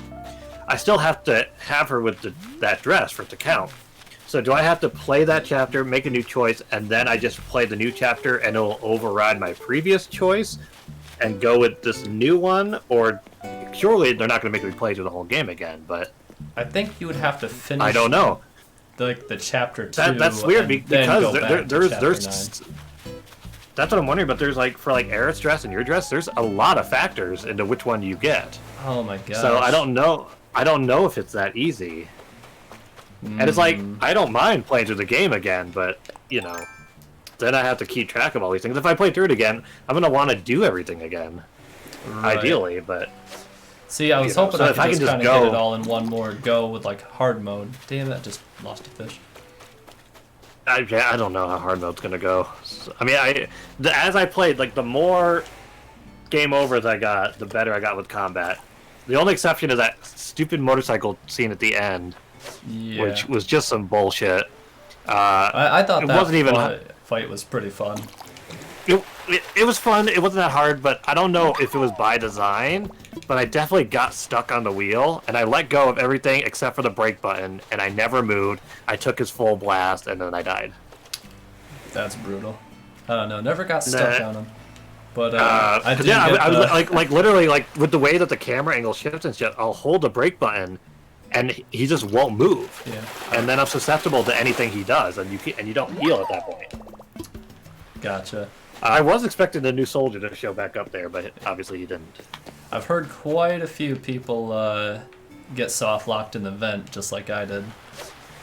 I still have to have her with that dress for it to count. So, do I have to play that chapter, make a new choice, and then I just play the new chapter and it'll override my previous choice and go with this new one? Or surely they're not gonna make me play through the whole game again? But I think you would have to finish. I don't know. The chapter 2. That's weird because there's that's what I'm wondering. But there's like for like Aerith's dress and your dress, there's a lot of factors into which one you get. Oh my god. So I don't know if it's that easy. And it's like I don't mind playing through the game again, but you know, then I have to keep track of all these things. If I play through it again, I'm gonna want to do everything again, ideally. But see, I was hoping so I could just kind of go, get it all in one more go with like hard mode. Damn it, I just lost a fish. I don't know how hard mode's gonna go. I mean, as I played, like the more game overs I got, the better I got with combat. The only exception is that stupid motorcycle scene at the end, which was just some bullshit. I thought that wasn't even fight was pretty fun. It was fun. It wasn't that hard, but I don't know if it was by design. But I definitely got stuck on the wheel, and I let go of everything except for the brake button, and I never moved. I took his full blast, and then I died. That's brutal. I don't know. Never got stuck on him. But I did. I was like literally like with the way that the camera angle shifts and shit. I'll hold the brake button, and he just won't move. Yeah. And then I'm susceptible to anything he does, and you don't heal at that point. Gotcha. I was expecting the new soldier to show back up there, but obviously he didn't. I've heard quite a few people get soft locked in the vent, just like I did.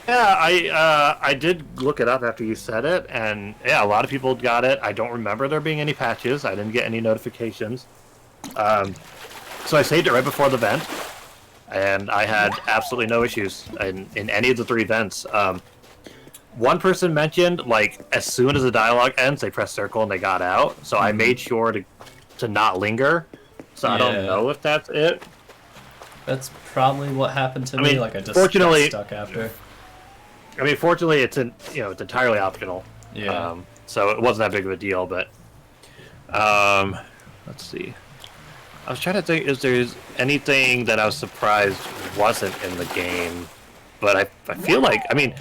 Yeah, I did look it up after you said it, and yeah, a lot of people got it. I don't remember there being any patches. I didn't get any notifications. So I saved it right before the vent, and I had absolutely no issues in any of the 3 vents. One person mentioned, like, as soon as the dialogue ends, they press circle and they got out. So I made sure to not linger. So I don't know if that's it. That's probably what happened to me. Like I just fortunately, got stuck after. I mean, fortunately, it's entirely optional. Yeah. So it wasn't that big of a deal. But let's see. I was trying to think if there's anything that I was surprised wasn't in the game. But I feel like, I mean,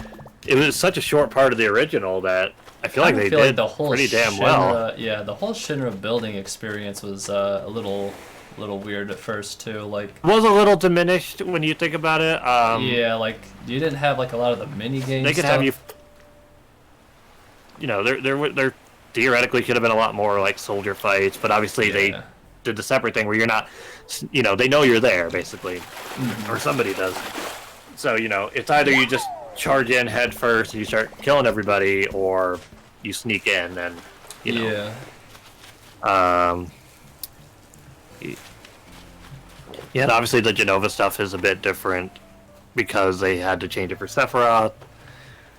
it was such a short part of the original that I feel like they did the whole pretty damn well. Yeah, the whole Shinra building experience was a little weird at first too. Like, it was a little diminished when you think about it. Yeah, like you didn't have like a lot of the mini games. They could have you. You know, there theoretically could have been a lot more like soldier fights, but obviously they did the separate thing where you're not. You know, they know you're there basically, or somebody does. So you know, it's either you just charge in head first and you start killing everybody, or you sneak in and you know. Yeah, and obviously the Genova stuff is a bit different because they had to change it for Sephiroth,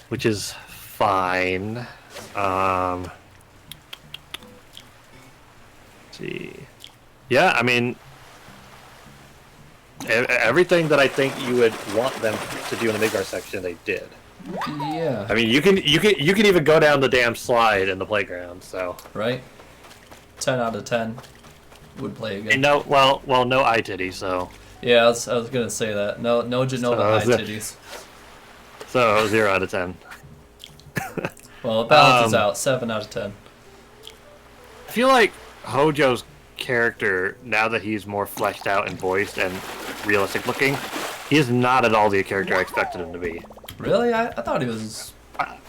which is fine. Let's see. Yeah, I mean, everything that I think you would want them to do in the Midgar section, they did. Yeah. I mean, you can even go down the damn slide in the playground. So. Right. 10 out of 10. would play again. No, well, no eye titty, so. Yeah, I was gonna say that. No Genova eye titties. So 0 out of 10. Well, it balances out. 7 out of 10. I feel like Hojo's character, now that he's more fleshed out and voiced and realistic looking, he is not at all the character I expected him to be. Really? I thought he was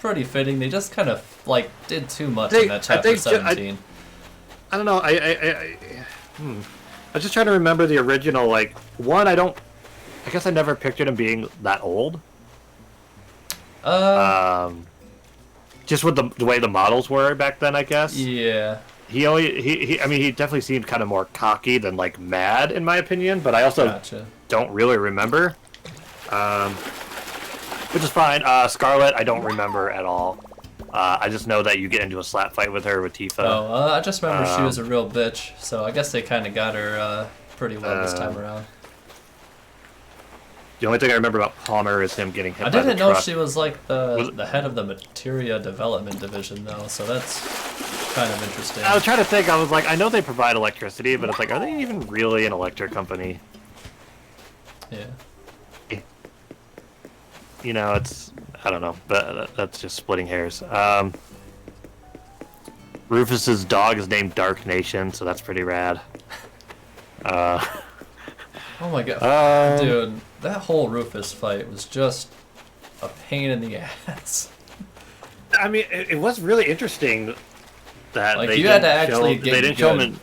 pretty fitting. They just kind of like did too much in that chapter 17. I don't know. I was just trying to remember the original. Like one, I guess I never pictured him being that old. Just with the way the models were back then, I guess. Yeah. I mean, he definitely seemed kind of more cocky than like mad, in my opinion. But I also don't really remember. Which is fine. Scarlet, I don't remember at all. I just know that you get into a slap fight with her with Tifa. Oh, I just remember she was a real bitch, so I guess they kind of got her pretty well this time around. The only thing I remember about Palmer is him getting hit by the I didn't know truck. she was like the head of the Materia Development Division, though, so that's kind of interesting. I was trying to think. I was like, I know they provide electricity, but it's like, are they even really an electric company? Yeah. You know, it's, I don't know, but that's just splitting hairs. Rufus's dog is named Dark Nation, so that's pretty rad. Oh my god, dude, that whole Rufus fight was just a pain in the ass. I mean, it was really interesting that like they you had to actually get they didn't show him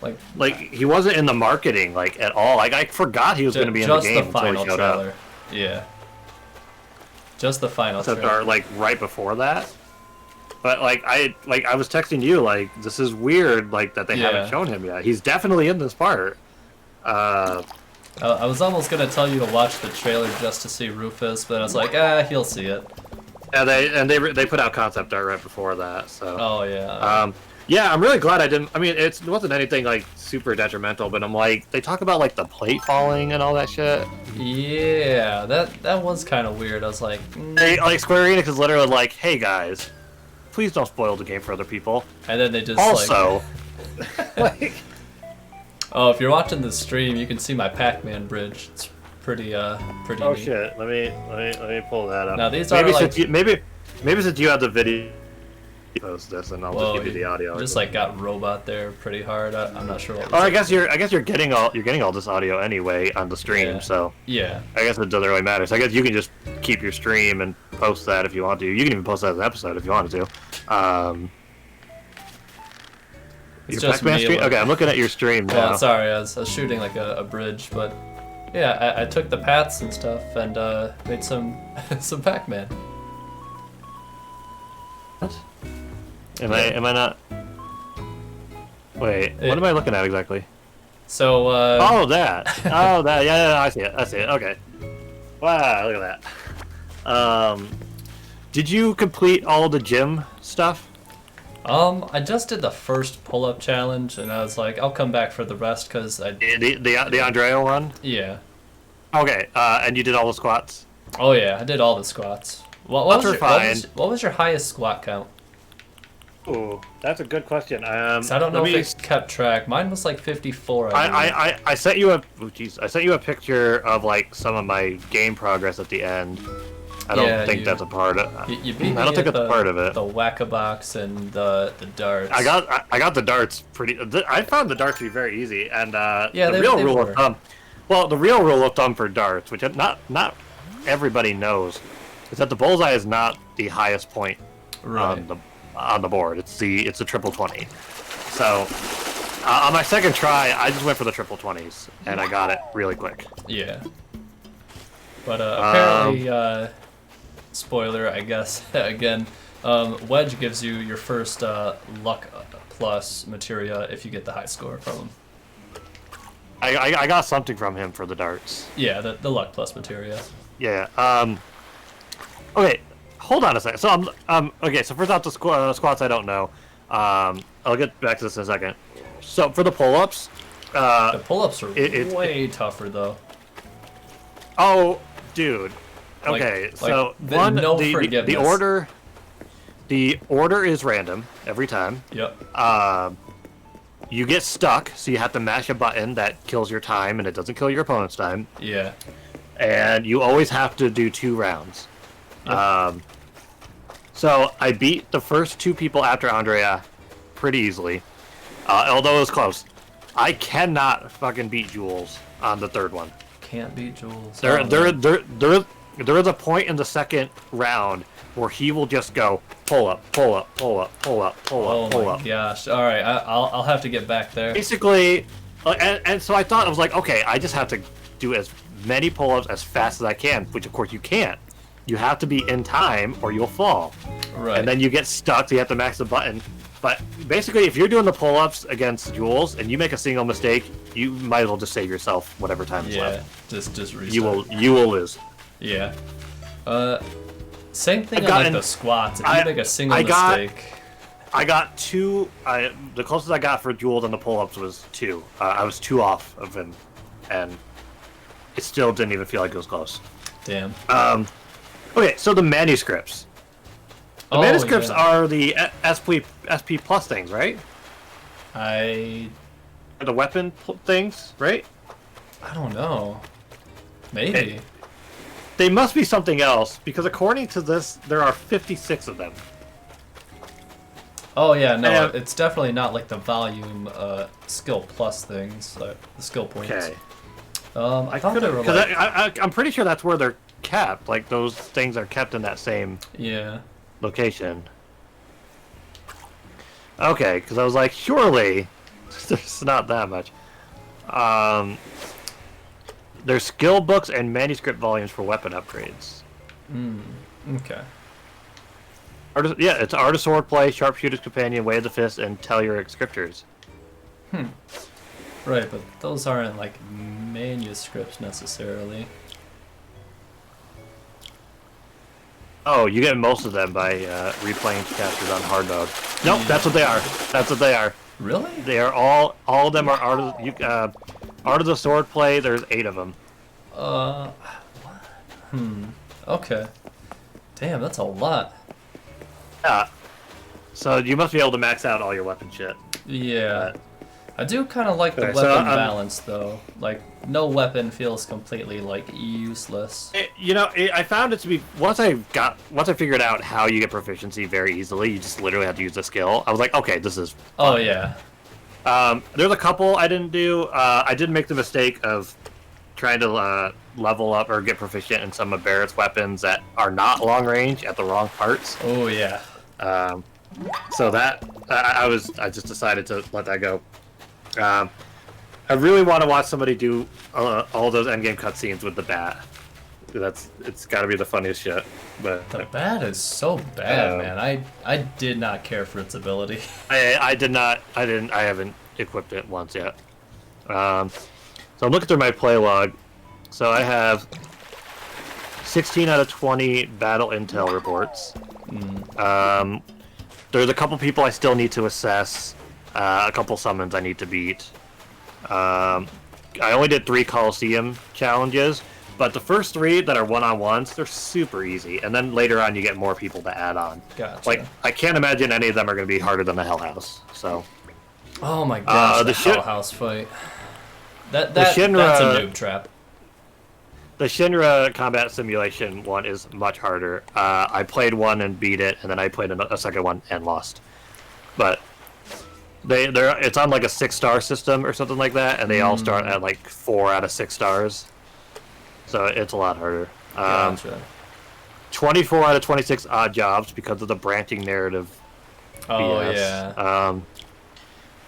in, like he wasn't in the marketing like at all. Like I forgot he was going to be in the game until he showed up. Yeah. Just the final trailer. Like right before that. But like I was texting you like this is weird like that they haven't shown him yet. He's definitely in this part. I was almost gonna tell you to watch the trailer just to see Rufus, but I was like, he'll see it. Yeah, they put out concept art right before that. So. Oh yeah. Yeah, I'm really glad I didn't. I mean, it wasn't anything like super detrimental, but I'm like, they talk about like the plate falling and all that shit. Yeah, that was kind of weird. I was like, They, like Square Enix is literally like, hey guys, please don't spoil the game for other people. And then they just also, like, oh, if you're watching the stream, you can see my Pac-Man bridge. It's pretty oh neat. shit, let me pull that up. Now these are like, maybe since you have the video. Post this and I'll just give you the audio. Just like got robot there pretty hard. I'm not sure what. I guess you're getting all this audio anyway on the stream, so yeah. I guess it doesn't really matter. So I guess you can just keep your stream and post that if you want to. You can even post that as an episode if you wanted to. It's your just Pac-Man me. stream? Okay, I'm looking at your stream now. Well, sorry, I was shooting like a bridge, but yeah, I took the paths and stuff and made some some Pac-Man. What? Am I not? Wait, what am I looking at exactly? So, oh, that. Yeah, I see it. Okay. Wow, look at that. Did you complete all the gym stuff? I just did the first pull-up challenge, and I was like, I'll come back for the rest, because I... The Andrea one? Yeah. Okay, and you did all the squats? Oh yeah, I did all the squats. What was your highest squat count? Ooh, that's a good question. I don't know if it kept track. Mine was like 54. I sent you I sent you a picture of like some of my game progress at the end. I don't think that's a part of. You beat me. I don't think that's a part of it. The whack-a-box and the darts. I got the darts pretty. I found the darts to be very easy, and the real rule of thumb. Well, the real rule of thumb for darts, which not everybody knows, is that the bullseye is not the highest point on the board. It's the triple 20. So on my second try, I just went for the triple 20s, and I got it really quick. Yeah. But apparently, spoiler, I guess, again, Wedge gives you your first luck plus materia if you get the high score from him. I got something from him for the darts. Yeah, the luck plus materia. Yeah. Okay. Hold on a second. So okay. So first off, the squats I don't know. I'll get back to this in a second. So for the pull-ups, the pull-ups are way tougher though. Oh, dude. Okay. The order is random every time. Yep. you get stuck, so you have to mash a button that kills your time, and it doesn't kill your opponent's time. Yeah. And you always have to do 2 rounds. Yep. So I beat the first 2 people after Andrea pretty easily, although it was close. I cannot fucking beat Jules on the 3rd one. Can't beat Jules. There is a point in the 2nd round where he will just go pull up, pull up, pull up, pull up, pull up, pull up. Oh my gosh! All right, I'll have to get back there. Basically, and so I thought, I was like, okay, I just have to do as many pull-ups as fast as I can, which of course you can't. You have to be in time or you'll fall. Right. And then you get stuck, so you have to max the button. But basically, if you're doing the pull-ups against Jules and you make a single mistake, you might as well just save yourself whatever time is left. Just reset. You will lose. Yeah. Same thing on like the squats. If you make a single mistake. I got 2. The closest I got for Jules on the pull-ups was 2. I was 2 off of him, and it still didn't even feel like it was close. Damn. Okay, so the manuscripts. The manuscripts are the SP plus things, right? The weapon things, right? I don't know. Maybe. They must be something else, because according to this, there are 56 of them. Oh yeah, no, it's definitely not like the volume skill plus things, the skill points. Okay. I thought they were like... I'm pretty sure that's where they're kept. Like, those things are kept in that same location. Okay, because I was like, surely there's not that much. There's skill books and manuscript volumes for weapon upgrades. Okay. It's Art of Swordplay, Sharpshooter's Companion, Way of the Fist, and Telluric Scriptures. Right, but those aren't like manuscripts necessarily. Oh, you get most of them by replaying chapters on hard mode. Nope, that's what they are. That's what they are. Really? They are all of them are Art of the Swordplay. There's 8 of them. Okay. Damn, that's a lot. Yeah. So you must be able to max out all your weapon shit. Yeah. I do kind of like the weapon balance, though. Like, no weapon feels completely, like, useless. I found it to be... Once I figured out how you get proficiency very easily, you just literally have to use the skill. I was like, okay, this is fun. Oh, yeah. There's a couple I didn't do. I did make the mistake of trying to level up or get proficient in some of Barrett's weapons that are not long range at the wrong parts. Oh, yeah. So that... I just decided to let that go. I really want to watch somebody do all those endgame cutscenes with the bat. It's got to be the funniest shit. But the bat is so bad, man. I did not care for its ability. I haven't equipped it once yet. So I'm looking through my play log. So I have 16 out of 20 battle intel reports. There's a couple people I still need to assess. A couple summons I need to beat. I only did 3 Coliseum challenges, but the first 3 that are one-on-ones, they're super easy, and then later on you get more people to add on. Gotcha. Like, I can't imagine any of them are going to be harder than the Hell House, so... Oh my gosh, the Hell House fight. That's a noob trap. The Shinra Combat Simulation one is much harder. I played one and beat it, and then I played a second one and lost. But... it's on like a 6-star system or something like that, and they all start at like 4 out of 6 stars. So it's a lot harder. Gotcha. 24 out of 26 odd jobs because of the branching narrative. Oh, BS. yeah.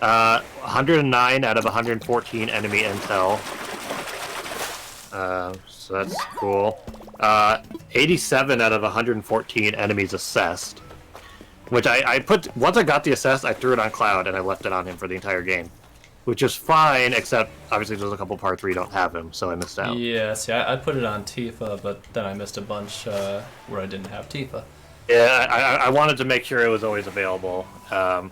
109 out of 114 enemy intel. So that's cool. 87 out of 114 enemies assessed. Which I put... Once I got the assess, I threw it on Cloud, and I left it on him for the entire game. Which is fine, except obviously there's a couple parts where you don't have him, so I missed out. Yeah, see, I put it on Tifa, but then I missed a bunch where I didn't have Tifa. Yeah, I wanted to make sure it was always available. I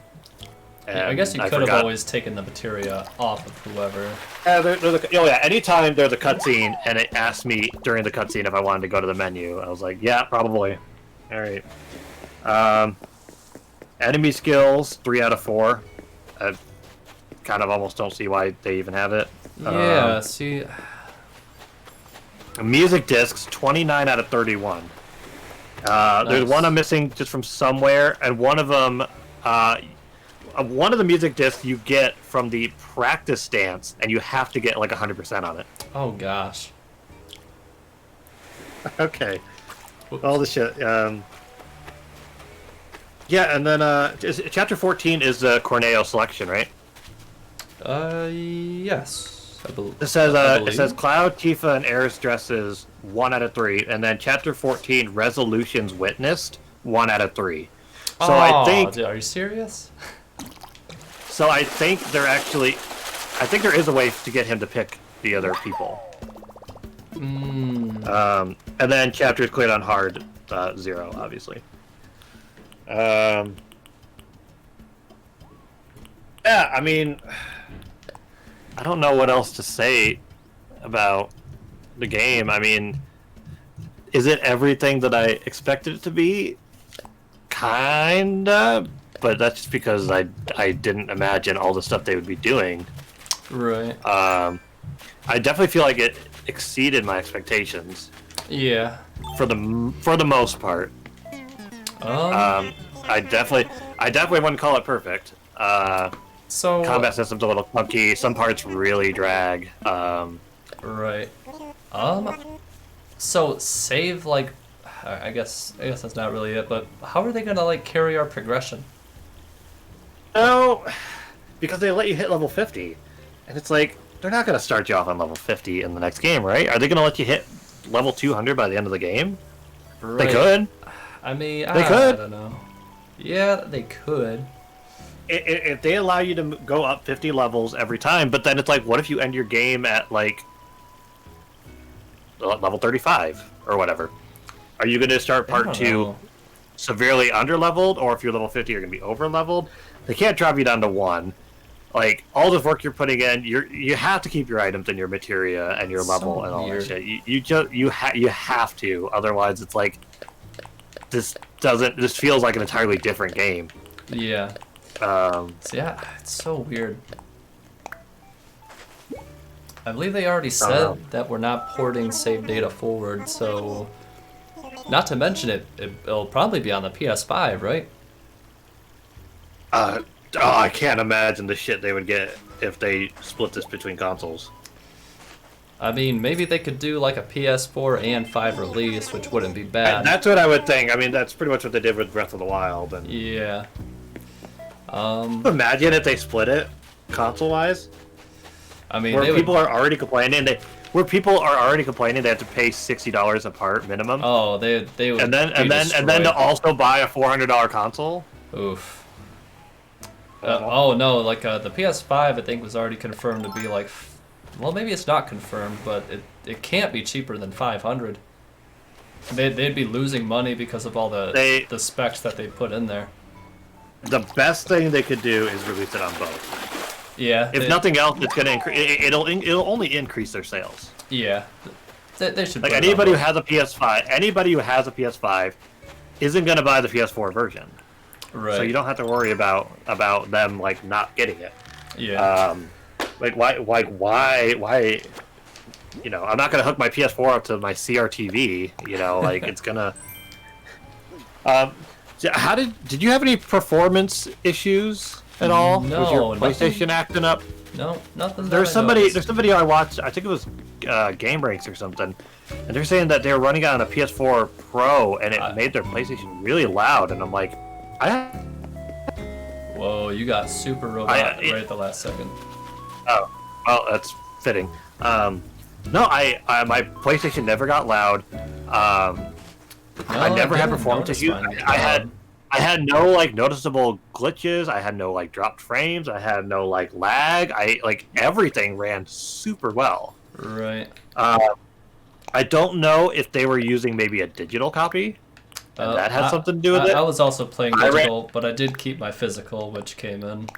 guess you could have always taken the materia off of whoever. Anytime there's a cutscene, and it asked me during the cutscene if I wanted to go to the menu, I was like, yeah, probably. Alright. Enemy skills, 3 out of 4. kind of almost don't see why they even have it. Yeah, see... Music discs, 29 out of 31. Nice. There's one I'm missing just from somewhere, and one of them, one of the music discs you get from the practice stance, and you have to get like 100% on it. Oh gosh. Okay. All the shit. Yeah, and then chapter 14 is the Corneo selection, right? Yes. I believe. It says Cloud, Tifa, and Aerith dresses 1 out of 3, and then chapter 14 resolutions witnessed 1 out of 3. So I think. Are you serious? So I think I think there is a way to get him to pick the other people. And then chapters cleared on hard 0, obviously. Yeah, I mean, I don't know what else to say about the game. I mean, is it everything that I expected it to be? Kinda, but that's just because I didn't imagine all the stuff they would be doing. Right. I definitely feel like it exceeded my expectations. Yeah. For the most part. I definitely wouldn't call it perfect. So combat system's a little clunky. Some parts really drag. Right. So save, like, I guess that's not really it. But how are they gonna like carry our progression? No, because they let you hit level 50, and it's like they're not gonna start you off on level 50 in the next game, right? Are they gonna let you hit level 200 by the end of the game? Right. They could. I mean, they could. I don't know. Yeah, they could. If they allow you to go up 50 levels every time, but then it's like, what if you end your game at like level 35 or whatever? Are you going to start part 2 severely under-leveled, or if you're level 50, you're going to be over-leveled? They can't drop you down to 1. Like, all the work you're putting in, you have to keep your items and your materia and your level and all that shit. You have to, otherwise it's like this feels like an entirely different game. Yeah. So yeah, it's so weird. I believe they already said that we're not porting save data forward, so not to mention it'll probably be on the PS5, right? I can't imagine the shit they would get if they split this between consoles. I mean, maybe they could do like a PS4 and 5 release, which wouldn't be bad. That's what I would think. I mean, that's pretty much what they did with Breath of the Wild. And yeah. Imagine if they split it console-wise. I mean, where people are already complaining they have to pay $60 a part minimum. Oh, they would. And then to also buy a $400 console. Oof. Oh no, like the PS5 I think was already confirmed to be like, well, maybe it's not confirmed, but it can't be cheaper than 500. They'd be losing money because of all the specs that they put in there. The best thing they could do is release it on both. Yeah. If nothing else, it's gonna increase. It'll only increase their sales. Yeah. They should. Like anybody who has a PS5 isn't gonna buy the PS4 version. Right. So you don't have to worry about them like not getting it. Yeah. Like why? You know, I'm not gonna hook my PS4 up to my CRTV. You know, like it's gonna. How did you have any performance issues at all? No, was your PlayStation nothing. Acting up? No, nothing. There's somebody I watched. I think it was Game Ranks or something, and they're saying that they're running it on a PS4 Pro, and it made their PlayStation really loud. And I'm like, Whoa, you got super robot right at the last second. Oh, well, that's fitting. No, my PlayStation never got loud. I never had performance issues. I had no like noticeable glitches. I had no like dropped frames. I had no like lag. Everything ran super well. Right. I don't know if they were using maybe a digital copy. And that had something to do with it. I was also playing digital, but I did keep my physical, which came in.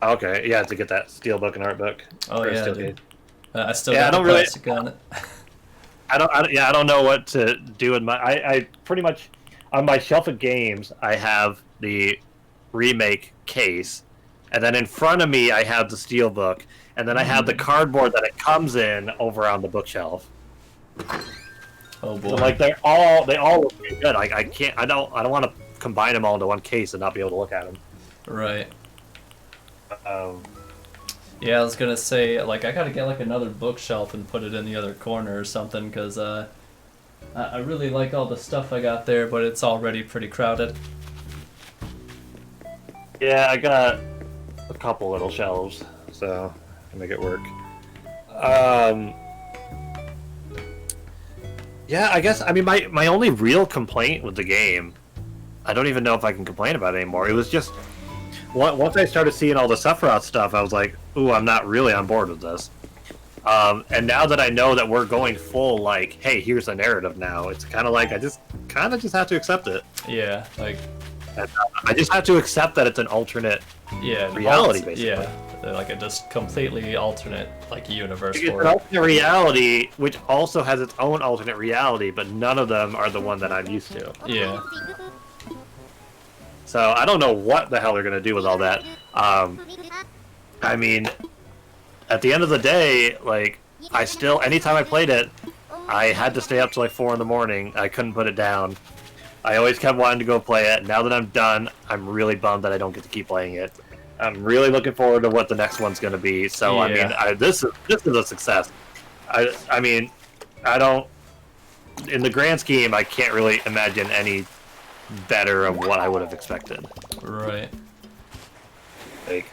Okay, yeah, to get that steelbook and art book. Oh yeah, dude. I still got the plastic on it. I don't know what to do with my. I pretty much on my shelf of games. I have the remake case, and then in front of me I have the steelbook, and then I have the cardboard that it comes in over on the bookshelf. Oh boy. So, like they all look pretty good. Like I don't want to combine them all into one case and not be able to look at them. Right. Um, Yeah, I was gonna say, like, I gotta get like another bookshelf and put it in the other corner or something, because I really like all the stuff I got there, but it's already pretty crowded. yeah, I got a couple little shelves, so I make it work. Yeah, I guess, I mean, my only real complaint with the game, I don't even know if I can complain about it anymore. It was just, once I started seeing all the Sephiroth stuff, I was like, ooh, I'm not really on board with this. And now that I know that we're going full, like, hey, here's the narrative now, it's kind of like, I just have to accept it. Yeah, like, And, I just have to accept that it's an alternate yeah, reality, basically. Yeah, like a just completely alternate, like, universe It's for an it. alternate reality, which also has its own alternate reality, but none of them are the one that I'm used to. Yeah. So I don't know what the hell they're gonna do with all that. I mean, at the end of the day, like, anytime I played it, I had to stay up till like 4 in the morning. I couldn't put it down. I always kept wanting to go play it. Now that I'm done, I'm really bummed that I don't get to keep playing it. I'm really looking forward to what the next one's gonna be. So I mean, this is a success. I mean, I don't. In the grand scheme, I can't really imagine any better of what I would have expected. Right. Like,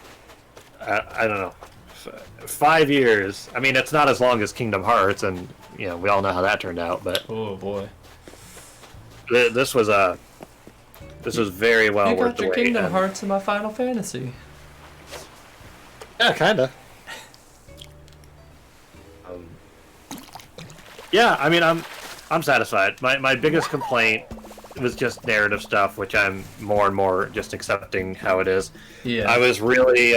I don't know. 5 years. I mean, it's not as long as Kingdom Hearts, and you know we all know how that turned out. But Oh boy. this was very well You worth got the your wait. Kingdom and- Hearts in my Final Fantasy. Yeah, kinda. Yeah, I mean, I'm satisfied. My biggest complaint was just narrative stuff, which I'm more and more just accepting how it is. Yeah. I was really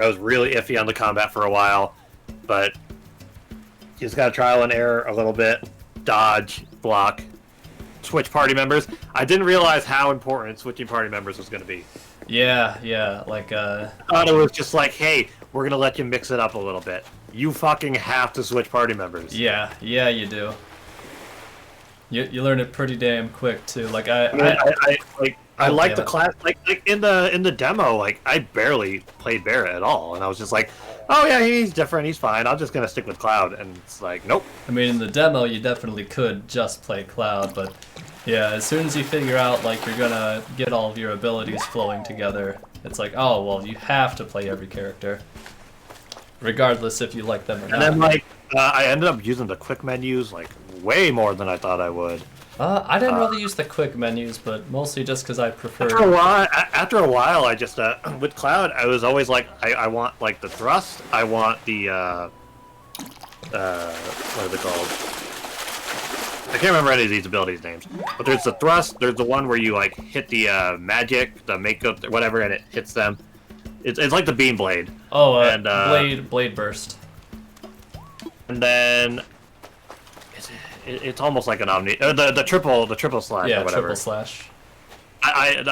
iffy on the combat for a while, but you just gotta trial and error a little bit, dodge, block, switch party members. I didn't realize how important switching party members was gonna be. Yeah, like, I thought it was just like, hey, we're gonna let you mix it up a little bit. You fucking have to switch party members. yeah, you do. You learn it pretty damn quick too. Like I Oh, like yeah. the class, like in the demo, like I barely played Barrett at all, and I was just like, oh yeah, he's different, he's fine. I'm just gonna stick with Cloud, and it's like, nope. I mean, in the demo, you definitely could just play Cloud, but yeah, as soon as you figure out like you're gonna get all of your abilities flowing together, it's like, oh well, you have to play every character, regardless if you like them or not. And then like I ended up using the quick menus like way more than I thought I would. I didn't really use the quick menus, but mostly just because I prefer. After a while, I just with Cloud, I was always like, I want like the thrust, I want the what are they called? I can't remember any of these abilities names, but there's the thrust. There's the one where you like hit the magic, the makeup, whatever, and it hits them. It's like the beam blade. Oh, and, blade burst. And then it's almost like an omni. The triple slash Yeah, or whatever. triple slash.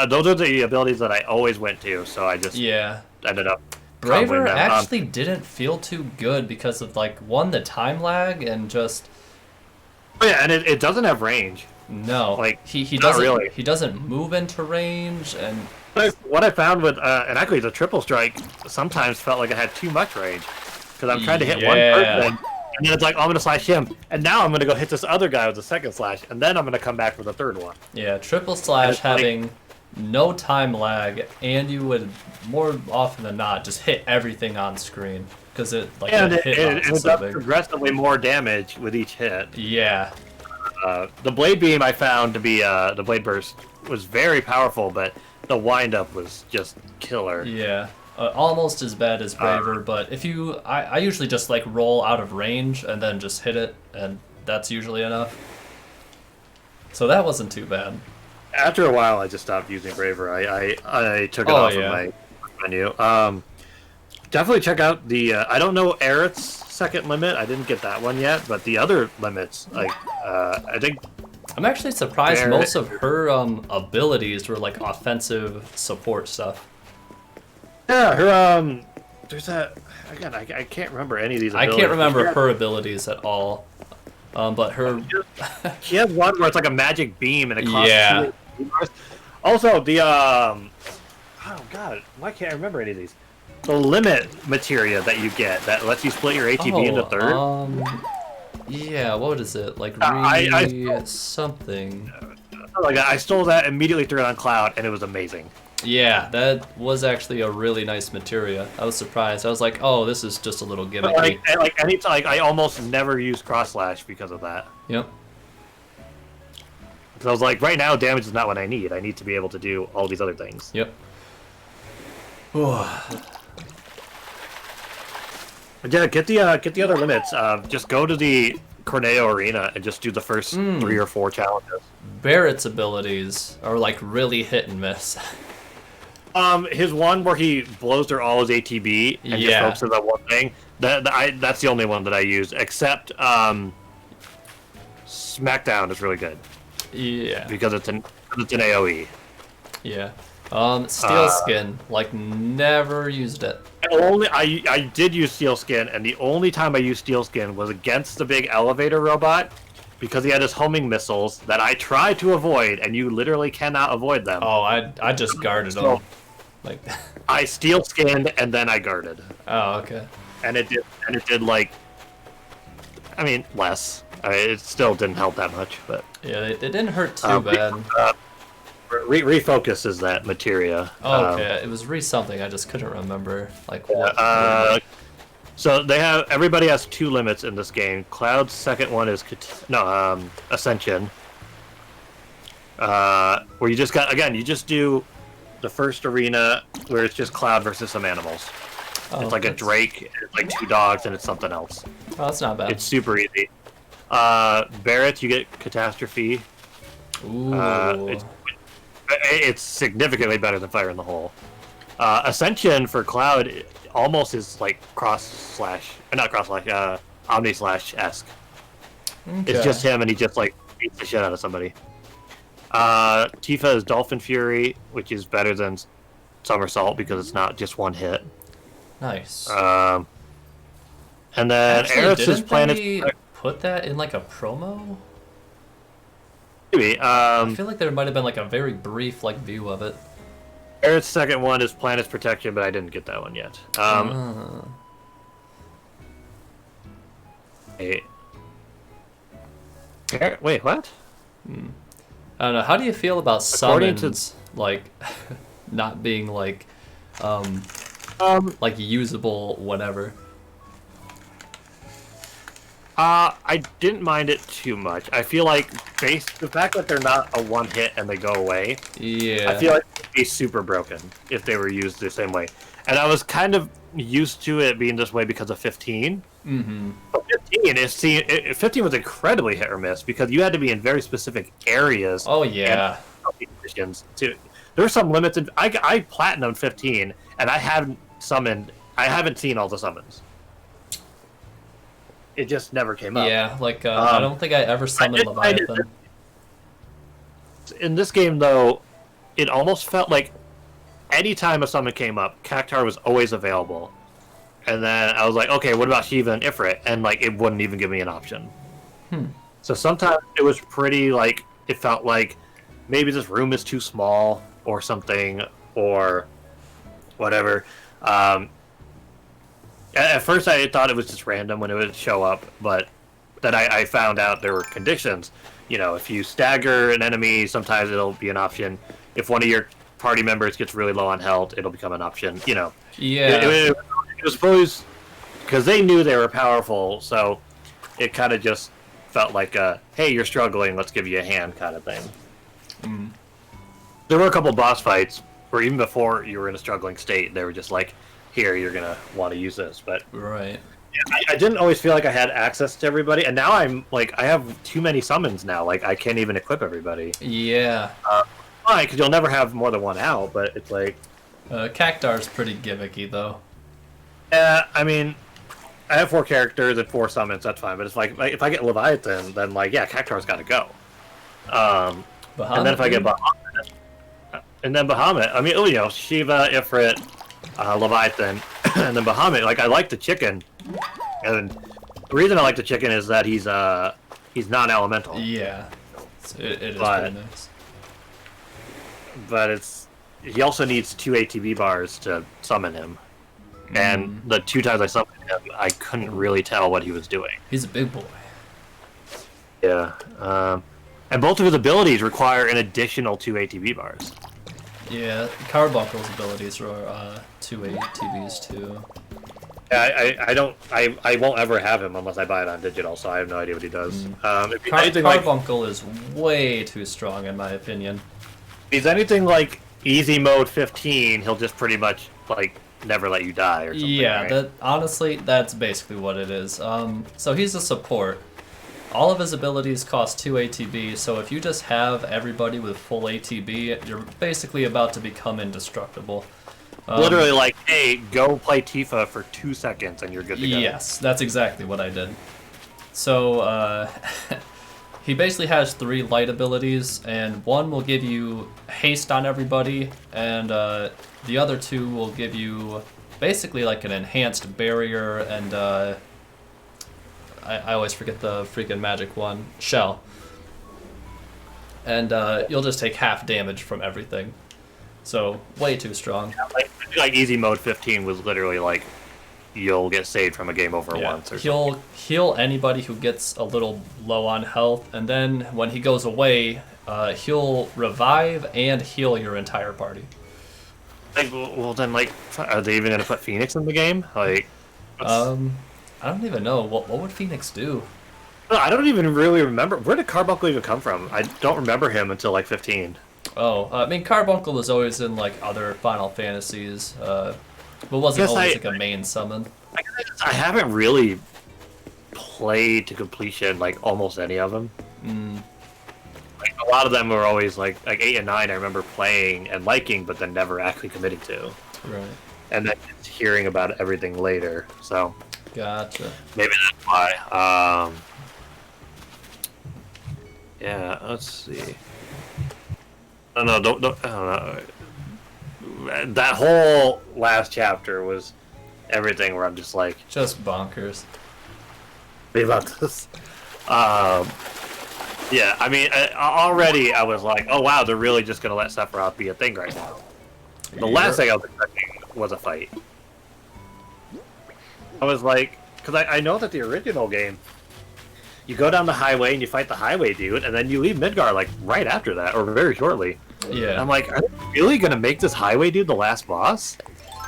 Those are the abilities that I always went to, so I just Yeah. ended up. Braver comboing them. actually didn't feel too good because of like one, the time lag, and just Oh yeah, and it doesn't have range. no. Like, he not doesn't really. he doesn't move into range, and What I found with and actually the triple strike sometimes felt like it had too much range because I'm trying to hit one Yeah. person, and then it's like, oh, I'm gonna slash him, and now I'm gonna go hit this other guy with the second slash, and then I'm gonna come back with a third one. yeah, triple slash it's like- having no time lag, and you would more often than not just hit everything on screen because it like And the it hitbox is so does big. progressively more damage with each hit. Yeah, The blade beam I found to be the blade burst was very powerful, but the wind up was just killer. yeah. Almost as bad as Braver, but if you, I usually just like roll out of range and then just hit it, and that's usually enough. So that wasn't too bad. After a while, I just stopped using Braver. I took it Oh, off yeah. of my menu. Definitely check out the. I don't know Aerith's second limit. I didn't get that one yet, but the other limits, like I think. I'm actually surprised There- most of her abilities were like offensive support stuff. Yeah, her there's that. Again, I can't remember any of these. I Abilities. can't remember her abilities at all. But her. She has one where it's like a magic beam and it costs. Yeah. Also, the oh god, why can't I remember any of these? The limit materia that you get that lets you split your ATB into third. Yeah, what is it? Like something. Like I stole that, immediately threw it on Cloud, and it was amazing. Yeah, that was actually a really nice materia. I was surprised. I was like, oh, this is just a little gimmicky. Like I almost never use cross slash because of that. Yep. So I was like, right now, damage is not what I need. I need to be able to do all these other things. Yep. Yeah, get the other limits. Just go to the Corneo Arena and just do the first 3 or 4 challenges. Barrett's abilities are like really hit and miss. His one where he blows through all his ATB and just focuses on one thing. That's the only one that I use. Except Smackdown is really good. Yeah. Because it's an AOE. Yeah. Steel Skin, like never used it. I did use Steel Skin, and the only time I used Steel Skin was against the big elevator robot, because he had his homing missiles that I tried to avoid, and you literally cannot avoid them. Oh, I just guarded them. Like I Steel Skinned and then I guarded. Oh, okay. And it did like, I mean, less. It still didn't help that much, but yeah, it didn't hurt too bad. Refocus is that materia. Oh, okay, it was something. I just couldn't remember like what. So everybody has 2 limits in this game. Cloud's second one is Ascension. Where you just do the first arena where it's just Cloud versus some animals. Oh, it's like a Drake, it's like 2 dogs, and it's something else. Oh, that's not bad. It's super easy. Barrett, you get Catastrophe. Ooh. It's significantly better than Fire in the Hole. Ascension for Cloud almost is like Omni Slash esque. Okay. It's just him, and he just like beats the shit out of somebody. Tifa is Dolphin Fury, which is better than Somersault because it's not just one hit. Nice. And then Aerith's is Planet. Put that in like a promo? Maybe. I feel like there might have been like a very brief like view of it. Aerith's second one is Planet's Protection, but I didn't get that one yet. Wait, what? I don't know. How do you feel about summons like not being like usable whatever? I didn't mind it too much. I feel like the fact that they're not a one hit and they go away. Yeah. I feel like it'd be super broken if they were used the same way. And I was kind of used to it being this way because of 15. Mm-hmm. But 15 was incredibly hit or miss because you had to be in very specific areas. Oh yeah. There were some limits. I platinumed 15, and I haven't seen all the summons. It just never came up. Yeah, like I don't think I ever summoned Leviathan. In this game, though, it almost felt like anytime a summon came up, Cactar was always available. And then I was like, okay, what about Shiva and Ifrit? And like, it wouldn't even give me an option. So sometimes it was pretty like, it felt like maybe this room is too small or something or whatever. At first, I thought it was just random when it would show up, but then I found out there were conditions. You know, if you stagger an enemy, sometimes it'll be an option. If one of your party members gets really low on health, it'll become an option. You know, yeah, it was supposed because they knew they were powerful, so it kind of just felt like a hey, you're struggling, let's give you a hand kind of thing. There were a couple boss fights where even before you were in a struggling state, they were just like, here, you're gonna want to use this, but right. I didn't always feel like I had access to everybody, and now I'm like I have too many summons now. Like I can't even equip everybody. Yeah. Fine, because you'll never have more than one out. But it's like Cactar's pretty gimmicky though. I mean, I have 4 characters and 4 summons. That's fine. But it's like if I get Leviathan, then like yeah, Cactar's got to go. And then if I get Bahamut, I mean, you know, Shiva, Ifrit, Leviathan, and then Bahamut. Like I like the chicken, and the reason I like the chicken is that he's non-elemental. Yeah, it is But- pretty nice. But he also needs 2 ATB bars to summon him. And the 2 times I summoned him, I couldn't really tell what he was doing. He's a big boy. Yeah. And both of his abilities require an additional 2 ATB bars. Yeah, Carbuncle's abilities are 2 ATBs too. I won't ever have him unless I buy it on digital, so I have no idea what he does. If he's anything like, Carbuncle is way too strong in my opinion. if he's anything like easy mode 15, he'll just pretty much like never let you die or something. Yeah, right? honestly, that's basically what it is. So he's a support. All of his abilities cost 2 ATB, so if you just have everybody with full ATB, you're basically about to become indestructible. Literally like, hey, go play Tifa for 2 seconds and you're good to go. Yes, that's exactly what I did. So, he basically has 3 light abilities, and one will give you haste on everybody, and the other 2 will give you basically like an enhanced barrier, and I always forget the freaking magic one, shell. And you'll just take half damage from everything. So, way too strong. Like easy mode 15 was literally like, you'll get saved from a game over once or something. He'll heal anybody who gets a little low on health, and then when he goes away, he'll revive and heal your entire party. Like, well then, like, are they even gonna put Phoenix in the game? Like, I don't even know. What would Phoenix do? I don't even really remember. Where did Carbuncle even come from? I don't remember him until like 15. Oh, I mean, Carbuncle was always in like other Final Fantasies, but wasn't Guess always like a main summon. I haven't really played to completion like almost any of them. Like a lot of them were always like 8 and 9. I remember playing and liking, but then never actually committing to. Right. And then just hearing about everything later. So Gotcha. maybe that's why. Yeah, let's see. Oh no, don't. I don't know. That whole last chapter was everything where I'm just like, Just bonkers. be about this. Yeah, I mean, already I was like, oh wow, they're really just gonna let Sephiroth be a thing right now. The last thing I was expecting was a fight. I was like, because I know that the original game, you go down the highway and you fight the highway dude, and then you leave Midgar like right after that, or very shortly. Yeah. And I'm like, are they really gonna make this highway dude the last boss?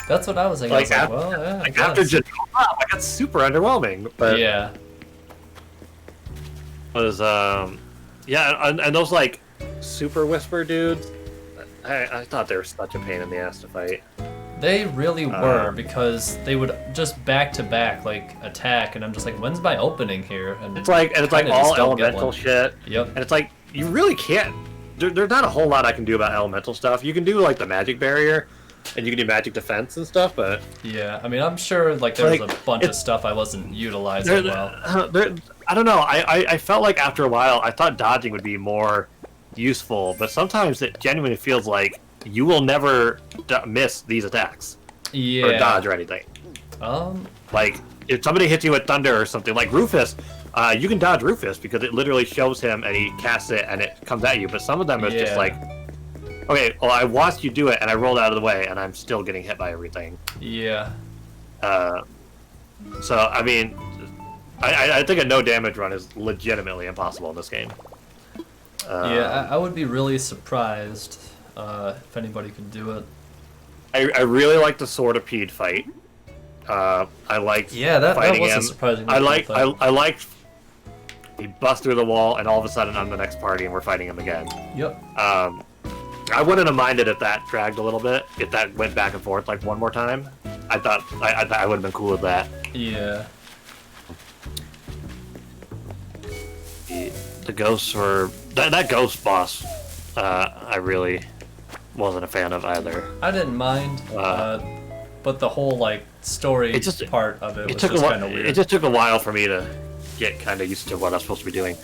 That's what I was thinking. Like, I was like, well, yeah, I Like after guess. just, like that's super underwhelming. But Yeah. was yeah, and those like super whisper dudes, I thought they were such a pain in the ass to fight. They really were, because they would just back to back like attack, and I'm just like, when's my opening here? And It's like kinda all just don't get elemental one. shit. Yep. And it's like you really can't. There's not a whole lot I can do about elemental stuff. You can do like the magic barrier, and you can do magic defense and stuff, but Yeah, I mean, I'm sure like there was Like, a bunch of it's- stuff I wasn't utilizing well. I don't know. I felt like after a while, I thought dodging would be more useful, but sometimes it genuinely feels like you will never miss these attacks Yeah. or dodge or anything. Like if somebody hits you with thunder or something, like Rufus, you can dodge Rufus because it literally shows him and he casts it and it comes at you. But some of them is just Yeah. like, okay, well I watched you do it and I rolled out of the way and I'm still getting hit by everything. Yeah. So I mean, I think a no damage run is legitimately impossible in this game. Yeah, I would be really surprised if anybody could do it. I really like the Sword of Pede fight. I liked That fighting was a him. surprisingly I cool like fight. I liked he busts through the wall and all of a sudden I'm the next party and we're fighting him again. Yep. I wouldn't have minded if that dragged a little bit, if that went back and forth like one more time. I thought I would have been cool with that. Yeah. The ghosts were that ghost boss. I really wasn't a fan of either. I didn't mind, but the whole like story part of it was just kind of weird. It just took a while for me to get kind of used to what I was supposed to be doing.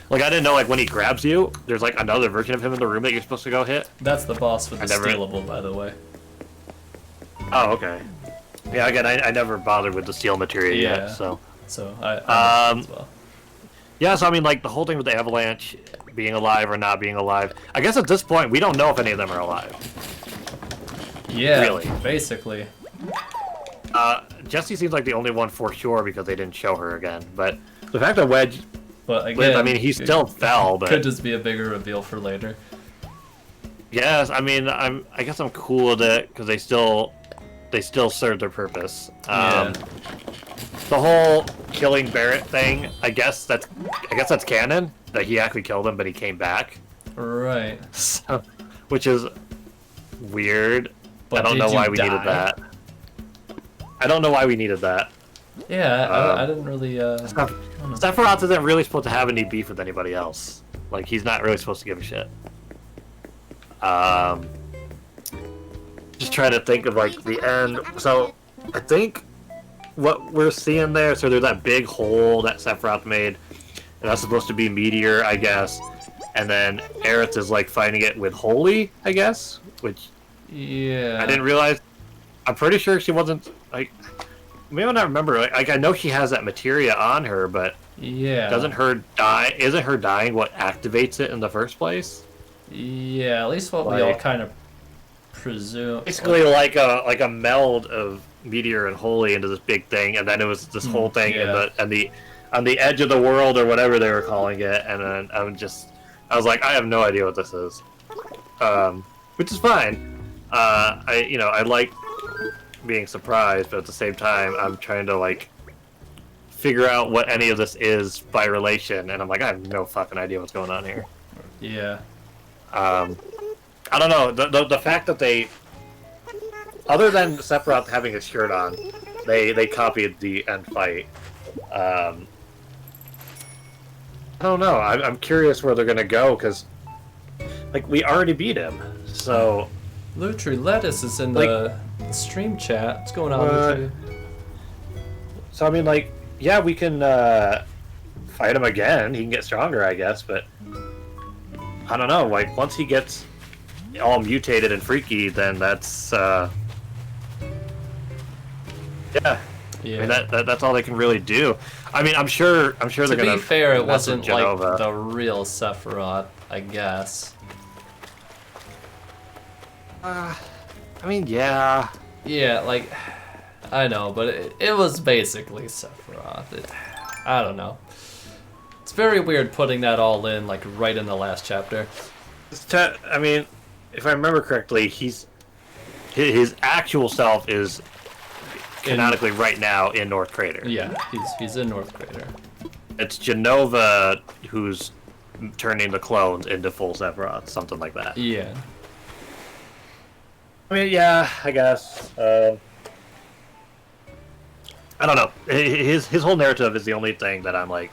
Like I didn't know like when he grabs you, there's like another version of him in the room that you're supposed to go hit. That's the boss with the I never- stealable, by the way. Oh, okay. Yeah, again, I never bothered with the steel materia yet, so. So I as well. Yeah, so I mean, like, the whole thing with the Avalanche being alive or not being alive, I guess at this point, we don't know if any of them are alive. Yeah, Really. basically. Jessie seems like the only one for sure because they didn't show her again, but the fact that Wedge But again, lived, I mean, he still fell, but... Could just be a bigger reveal for later. Yes, I mean, I guess I'm cool with it, because they still serve their purpose. Yeah. The whole killing Barrett thing, I guess that's canon, that he actually killed him, but he came back. Right. So, which is weird. But I don't know did why you we die? needed that. I don't know why we needed that. Yeah, I didn't really. Sephiroth isn't really supposed to have any beef with anybody else. Like, he's not really supposed to give a shit. Just trying to think of, like, the end. So, I think what we're seeing there, so there's that big hole that Sephiroth made, and that's supposed to be Meteor, I guess. And then Aerith is, like, fighting it with Holy, I guess, which Yeah. I didn't realize. I'm pretty sure she wasn't, like, maybe I don't remember. Like, I know she has that materia on her, but Yeah. isn't her dying what activates it in the first place? Yeah, at least what we all Like- kind of presume. Basically, like a meld of Meteor and Holy into this big thing, and then it was this whole thing yeah. on the edge of the world or whatever they were calling it, and then I was like, I have no idea what this is, which is fine. I like being surprised, but at the same time, I'm trying to like figure out what any of this is by relation, and I'm like, I have no fucking idea what's going on here. Yeah. I don't know. The fact that they, other than Sephiroth having his shirt on, they copied the end fight. I don't know. I'm curious where they're gonna go, because like we already beat him. So Lutri Lettuce is in the stream chat. What's going on, Lutri? so I mean, like, yeah, we can fight him again. He can get stronger, I guess, but I don't know. Like, once he gets all mutated and freaky, then that's yeah. I mean, that's all they can really do. I mean, I'm sure they're To gonna. be fair, it mess with wasn't like Jenova. the real Sephiroth, I guess. I mean, yeah. Yeah, like, I know, but it was basically Sephiroth. I don't know. It's very weird putting that all in, like, right in the last chapter. I mean, if I remember correctly, his actual self is canonically right now in North Crater. Yeah, he's in North Crater. It's Jenova who's turning the clones into full Sephiroth, something like that. Yeah. I mean, yeah, I guess. I don't know. His whole narrative is the only thing that I'm like,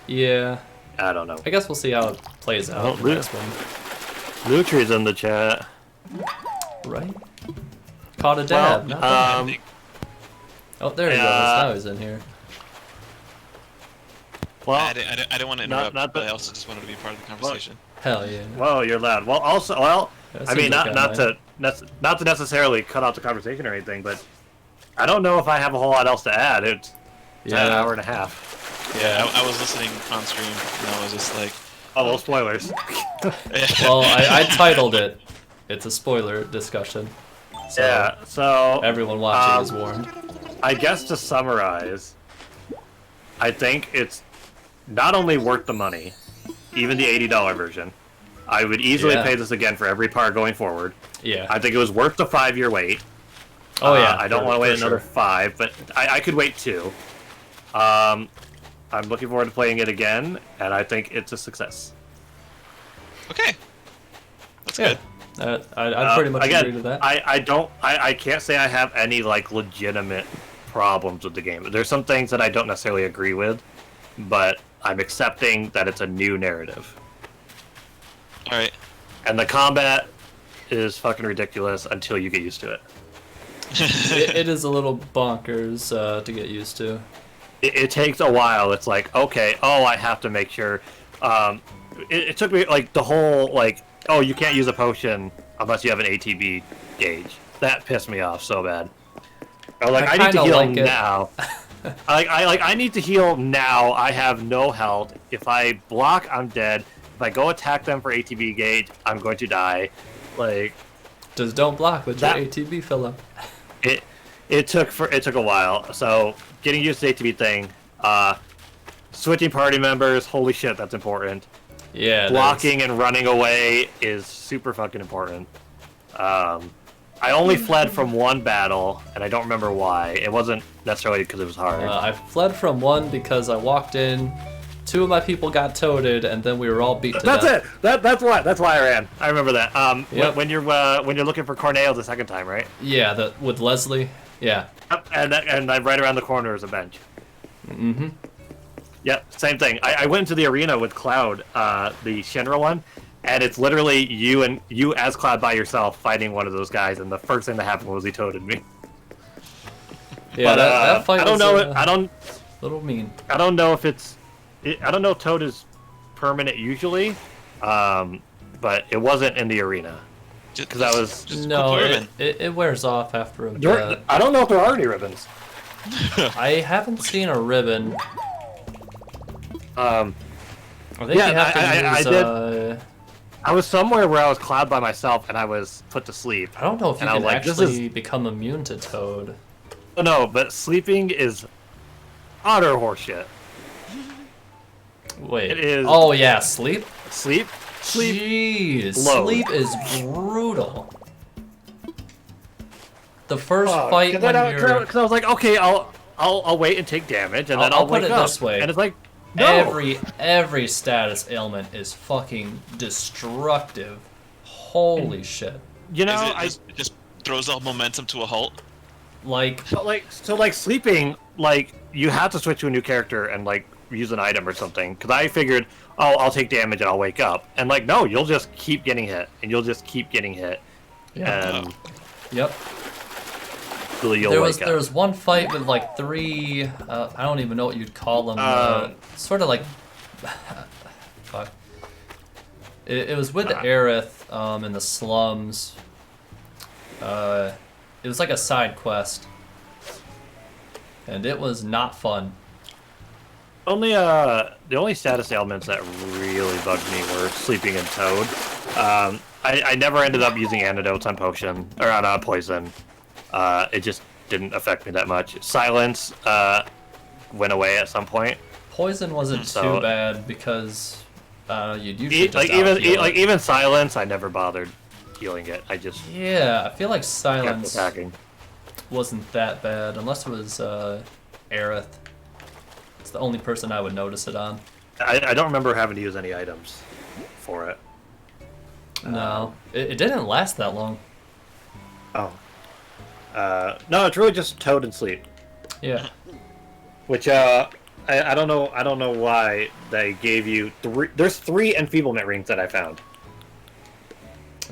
Yeah. I don't know. I guess we'll see how it plays out Oh, in the next one. Lutri's in the chat. Right? Caught a dab. not bad. Oh, there he goes. Now he's in here. Well, I didn't want to interrupt, not but the- I also just wanted to be part of the conversation. Hell yeah. well, you're loud. Well, also, well, Yeah, I mean, seems like not to necessarily cut off the conversation or anything, but I don't know if I have a whole lot else to add. It's an hour and a half. Yeah, I was listening on stream, and I was just like, Oh, well, spoilers. Well, I titled it. It's a spoiler discussion. So Yeah, so everyone watching is warned. I guess to summarize, I think it's not only worth the money, even the $80 version. I would easily Yeah. pay this again for every part going forward. Yeah. I think it was worth the 5-year wait. Oh yeah. I don't for- want to wait for another sure. 5, but I could wait 2. I'm looking forward to playing it again, and I think it's a success. okay, that's Yeah. good. I pretty much again, agree with that. I can't say I have any like legitimate problems with the game. There's some things that I don't necessarily agree with, but I'm accepting that it's a new narrative. All right. And the combat is fucking ridiculous until you get used to it. It is a little bonkers to get used to. It takes a while. It's like, okay, I have to make sure. It took me like the whole like, you can't use a potion unless you have an ATB gauge. that pissed me off so bad. I was like, I need to kinda heal like it. now. I need to heal now. I have no health. If I block, I'm dead. If I go attack them for ATB gate, I'm going to die. Like, Just don't block. Let your ATB fill up. it took a while. So getting used to the ATB thing. Switching party members. Holy shit, that's important. Yeah. Blocking and running away is super fucking important. I only fled from one battle, and I don't remember why. It wasn't necessarily because it was hard. I fled from one because I walked in, 2 of my people got toaded, and then we were all beat to death. That's it. That's why I ran. I remember that. Yep. When you're looking for Corneo the second time, right? Yeah, with Leslie. Yeah. Yep, and right around the corner is a bench. Mm-hmm. Yep, same thing. I went into the arena with Cloud, the Shinra one, and it's literally you as Cloud by yourself fighting one of those guys, and the first thing that happened was he toaded me. Yeah, But, that fight I don't was know. a I don't. little mean. I don't know if I don't know if Toad is permanent usually, but it wasn't in the arena. Because that was just No, ribbon. it wears off after a bit. I don't know if there are any ribbons. I haven't seen a ribbon. I think Yeah, you have to I use. did. I was somewhere where I was Cloud by myself and I was put to sleep. I don't know if you And I can was like, this actually become immune to Toad. Oh, no, but sleeping is utter horseshit. Wait. It is- Oh yeah, sleep. Sleep? Jeez, load. sleep is brutal. The first Oh, fight when you're because I was like, okay, I'll wait and take damage and then I'll I'll put wake it up. this way. And it's like, no. every status ailment is fucking destructive. Holy shit! You know, it just throws all momentum to a halt. Like so sleeping, like you have to switch to a new character and like use an item or something. Because I figured, oh, I'll take damage and I'll wake up. And like, no, you'll just keep getting hit and you'll just keep getting hit. yeah, And yep. till you'll There wake was up. one fight with like 3. I don't even know what you'd call them. Sort of like. Fuck. It was with Aerith in the slums. It was like a side quest, and it was not fun. The only status ailments that really bugged me were sleeping and Toad. I never ended up using antidotes on potion or on poison. It just didn't affect me that much. Silence went away at some point. Poison wasn't So- too bad because you'd usually just Even silence, I never bothered healing it. I just yeah, I feel like kept silence attacking. wasn't that bad unless it was Aerith. It's the only person I would notice it on. I don't remember having to use any items for it. No, it didn't last that long. Oh. No, it's really just Toad and sleep. Yeah. Which I don't know why they gave you 3. There's 3 enfeeblement rings that I found.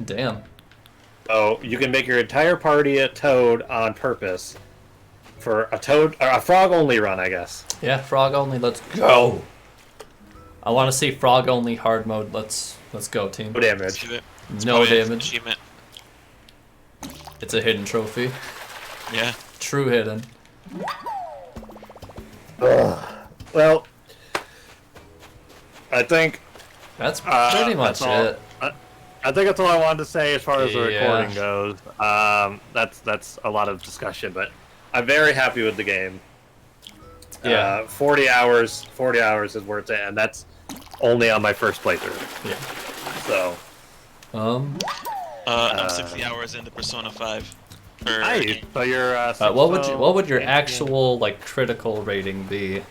Damn. So you can make your entire party a Toad on purpose for a frog only run, I guess. Yeah, frog only. Let's go. I want to see frog only hard mode. Let's go, team. No damage. Do it. It's No probably an damage. achievement. It's a hidden trophy. Yeah. True hidden. Well, I think That's pretty much that's all. it. I think that's all I wanted to say as far as the Yeah. recording goes. That's a lot of discussion, but I'm very happy with the game. Yeah. 40 hours is worth it, and that's only on my first playthrough. Yeah. So, I'm 60 hours into Persona 5. nice. So you're. What would your actual like critical rating be?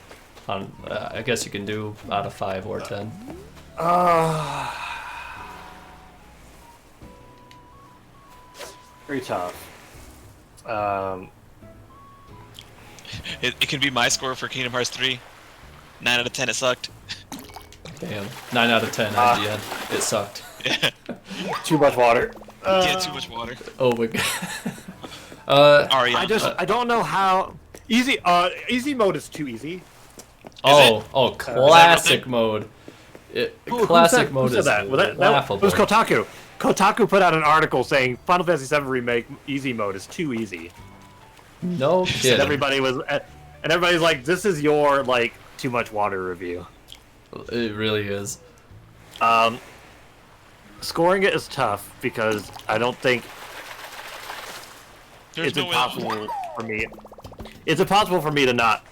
On I guess you can do out of 5 or 10. Very tough. It can be my score for Kingdom Hearts 3. 9 out of 10, it sucked. Damn. 9 out of 10 IGN. It sucked. Yeah. Too much water. Get too much water. Oh my god. Ariana. I don't know how easy. Easy mode is too easy. Oh, classic mode. Classic mode who is said that? It laughable. was Kotaku. Kotaku put out an article saying Final Fantasy VII Remake easy mode is too easy. No kidding. And everybody's like, this is your like too much water review. It really is. Scoring it is tough because I don't think There's it's no way- impossible for me. It's impossible for me to not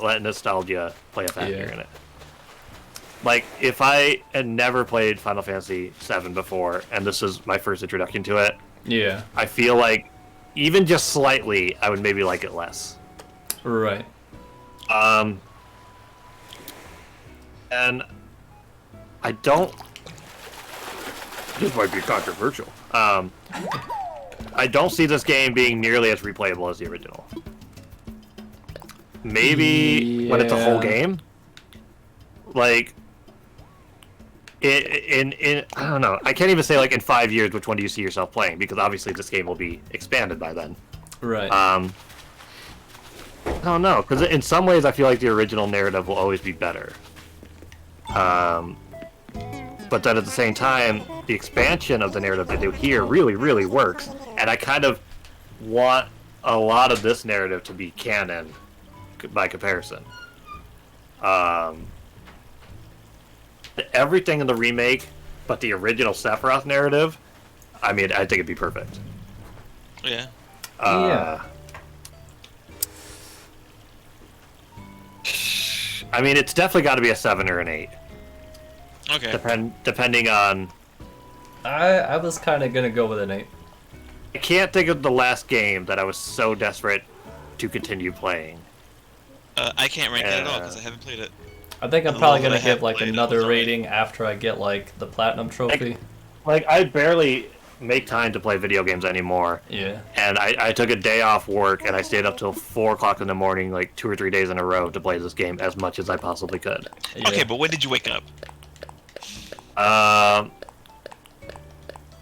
let nostalgia play a factor Yeah. in it. Like, if I had never played Final Fantasy VII before, and this is my first introduction to it, Yeah. I feel like, even just slightly, I would maybe like it less. Right. And I don't... This might be controversial. I don't see this game being nearly as replayable as the original. Maybe when it's a whole Yeah. game? Like... I don't know. I can't even say like in 5 years which one do you see yourself playing, because obviously this game will be expanded by then. Right. I don't know, because in some ways I feel like the original narrative will always be better. But then at the same time, the expansion of the narrative they do here really, really works, and I kind of want a lot of this narrative to be canon by comparison. Everything in the remake, but the original Sephiroth narrative, I mean, I think it'd be perfect. Yeah. Yeah. I mean, it's definitely got to be a 7 or an 8, Okay. depending on... I was kind of gonna go with an 8. I can't think of the last game that I was so desperate to continue playing. I can't rank it at all because I haven't played it. I think I'm The probably level gonna that I have give like played, it another was alright. rating after I get like the platinum trophy. Like, I barely make time to play video games anymore. Yeah. And I took a day off work, and I stayed up till 4 o'clock in the morning, like 2 or 3 days in a row, to play this game as much as I possibly could. Yeah. Okay, but when did you wake up?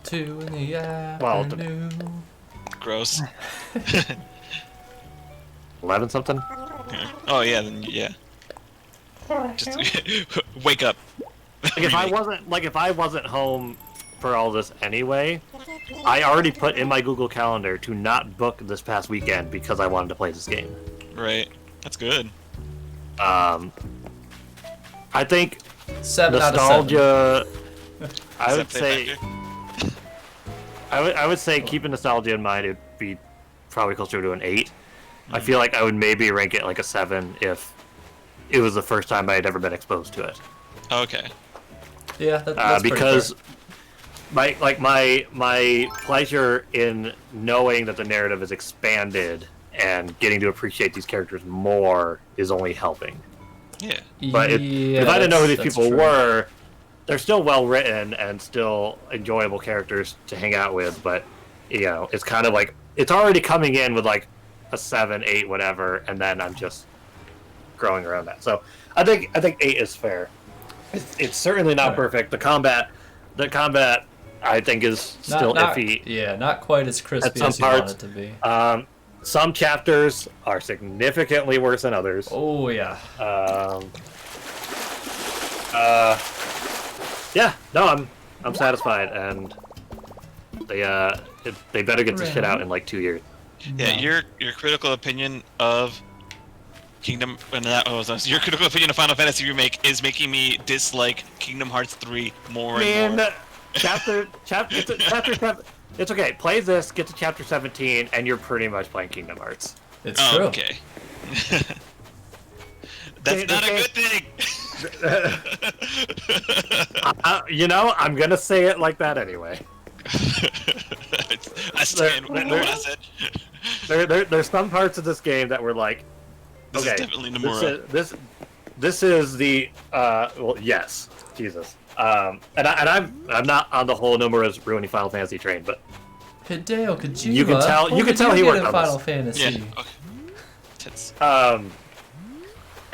2 in the Well, afternoon. Gross. 11 something? Oh yeah, then yeah. Just wake up. Like if I wasn't home for all this anyway, I already put in my Google Calendar to not book this past weekend because I wanted to play this game. Right. That's good. I think 7 out of 7. nostalgia. I would Except they say factor. I would say keeping nostalgia in mind, it'd be probably closer to an 8. I feel like I would maybe rank it like a 7 if it was the first time I had ever been exposed to it. Okay. Yeah, that's pretty Because fair. my pleasure in knowing that the narrative is expanded and getting to appreciate these characters more is only helping. Yeah. But Yeah, if I didn't know who these that's people true. were, they're still well written and still enjoyable characters to hang out with. But you know, it's kind of like it's already coming in with like a 7, 8, whatever, and then I'm just growing around that. So I think 8 is fair. It's certainly not perfect. The combat, I think is still iffy. Yeah, not quite as crispy some as you want parts. it to be. Some chapters are significantly worse than others. Oh yeah. Yeah, no, I'm satisfied, and they better get this shit out in like 2 years. Yeah. No. Your critical opinion of Kingdom, your critical opinion of Final Fantasy Remake is making me dislike Kingdom Hearts 3 more and more. chapter 7. It's okay. Play this, get to chapter 17, and you're pretty much playing Kingdom Hearts. It's Oh, true. okay. That's not a good thing. You know, I'm gonna say it like that anyway. I stand with what I said. There's some parts of this game that were like, This okay, is definitely Nomura. this is the well, yes, Jesus. And I'm not on the whole Nomura's ruining Final Fantasy train, but Hideo Kojima. You can tell- what you can did tell he get worked in on Final this. Fantasy. Yeah. Okay. Tits.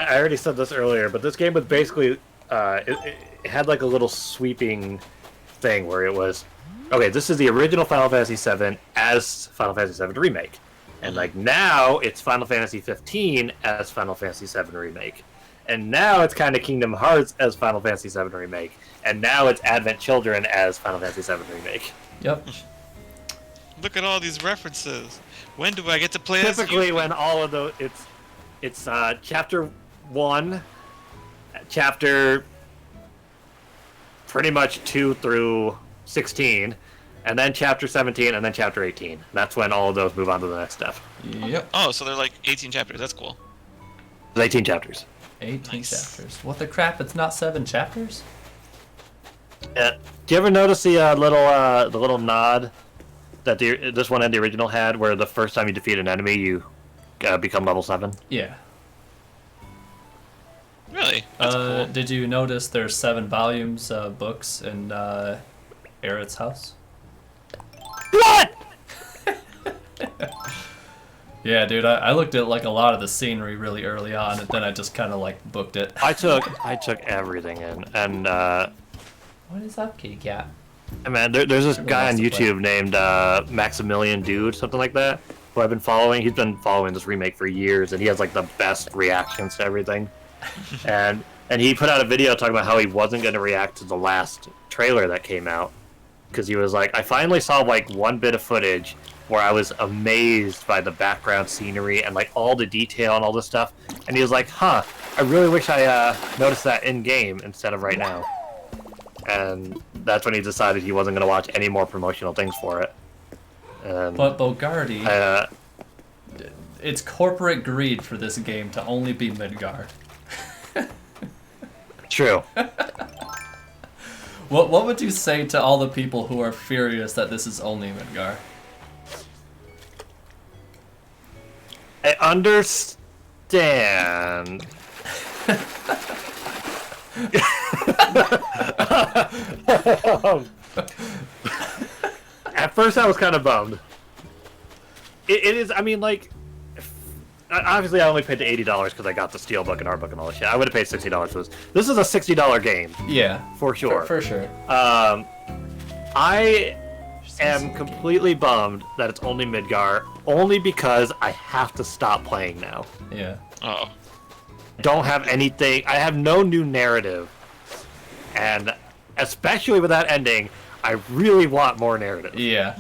I already said this earlier, but this game was basically it had like a little sweeping thing where it was, okay, this is the original Final Fantasy VII as Final Fantasy VII Remake, and like now it's Final Fantasy 15 as Final Fantasy VII Remake, and now it's kind of Kingdom Hearts as Final Fantasy VII Remake, and now it's Advent Children as Final Fantasy VII Remake. Yep. Look at all these references. When do I get to play as Typically, you? when all of those, it's chapter 1, chapter pretty much 2 through 16, and then chapter 17, and then chapter 18. That's when all of those move on to the next step. Yep. Oh, so they're like 18 chapters. That's cool. There's 18 chapters. 18 Nice. chapters. What the crap? It's not 7 chapters? Yeah. Do you ever notice the little nod that this one and the original had, where the first time you defeat an enemy, you become level 7? Yeah. Really? That's cool. Did you notice there's 7 volumes of books in Aerith's house? What? Yeah, dude, I looked at like a lot of the scenery really early on, and then I just kind of like booked it. I took everything in, and What is up, kitty cat? man, there's this Really guy on nice to play. YouTube named Maximilian Dude, something like that, who I've been following. He's been following this remake for years, and he has like the best reactions to everything. and he put out a video talking about how he wasn't going to react to the last trailer that came out, because he was like, I finally saw like one bit of footage where I was amazed by the background scenery and like all the detail and all this stuff, and he was like, huh, I really wish I noticed that in game instead of right now. And that's when he decided he wasn't going to watch any more promotional things for it. And But Bogarty, it's corporate greed for this game to only be Midgar. true. What would you say to all the people who are furious that this is only Midgar? I understand. At first I was kind of bummed. It is, I mean, like, obviously I only paid the $80 because I got the Steelbook and Artbook and all this shit. I would have paid $60 for this. This is a $60 game, Yeah, for sure. for sure. I am completely bummed that it's only Midgar, only because I have to stop playing now. Yeah. Oh. Don't have anything. I have no new narrative, and especially with that ending, I really want more narrative. Yeah.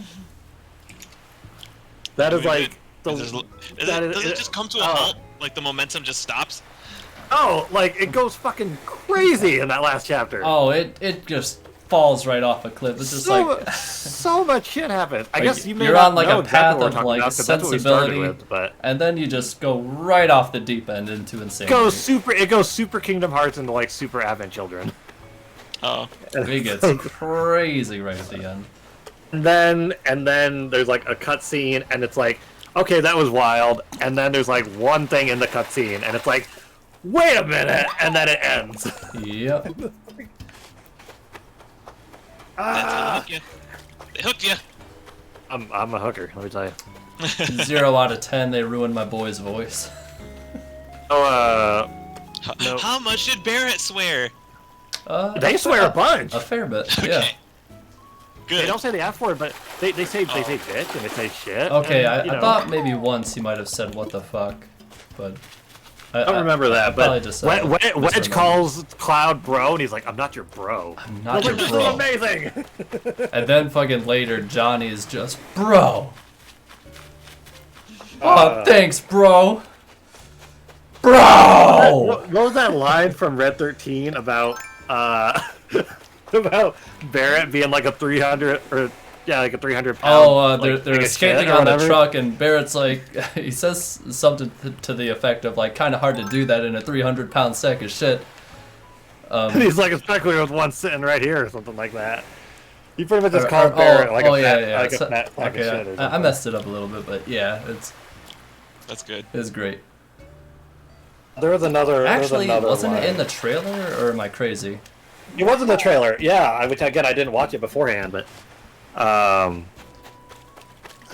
That is like Does it just come to a halt? Like the momentum just stops? Oh, like it goes fucking crazy in that last chapter. Oh, it just falls right off a cliff. It's just like so much shit happens. I Like, guess you may you're not on, like, know a exactly path what we're of, talking like, about, 'cause that's what we started sensibility. with, but and then you just go right off the deep end into insanity. it goes super Kingdom Hearts into like super Advent Children. Oh. It gets crazy right at the end. And then there's like a cutscene, and it's like, okay, that was wild. And then there's like one thing in the cutscene, and it's like, wait a minute, and then it ends. Yep. That's how they hooked you. I'm a hooker, let me tell you. 0 out of 10, they ruined my boy's voice. Oh, no. How much did Barrett swear? They swear a bunch. A fair bit, yeah. Okay. Good. They don't say the F word, but they say bitch and they say shit. Okay, and, I thought maybe once he might have said what the fuck, but I don't remember that, probably but just Wedge misremembered. calls Cloud bro, and he's like, I'm not your bro. I'm not your This is bro. amazing. And then fucking later, Johnny's just, bro. Oh, thanks, bro. Bro! What was that line from Red 13 about about Barrett being like a 300 or like a 300 pound? Oh, like, they're like a escaping shit or on the whatever? truck, and Barrett's like, he says something to the effect of like, kind of hard to do that in a 300-pound sack of shit. And he's like, especially with one sitting right here or something like that. He pretty much just called Barrett like a fat sack of Okay, shit or I something. messed it up a little bit, but yeah, That's good. it's great. There was another. Actually, wasn't line. it in the trailer, or am I crazy? It was in the trailer, yeah. Which again, I didn't watch it beforehand, but Alright,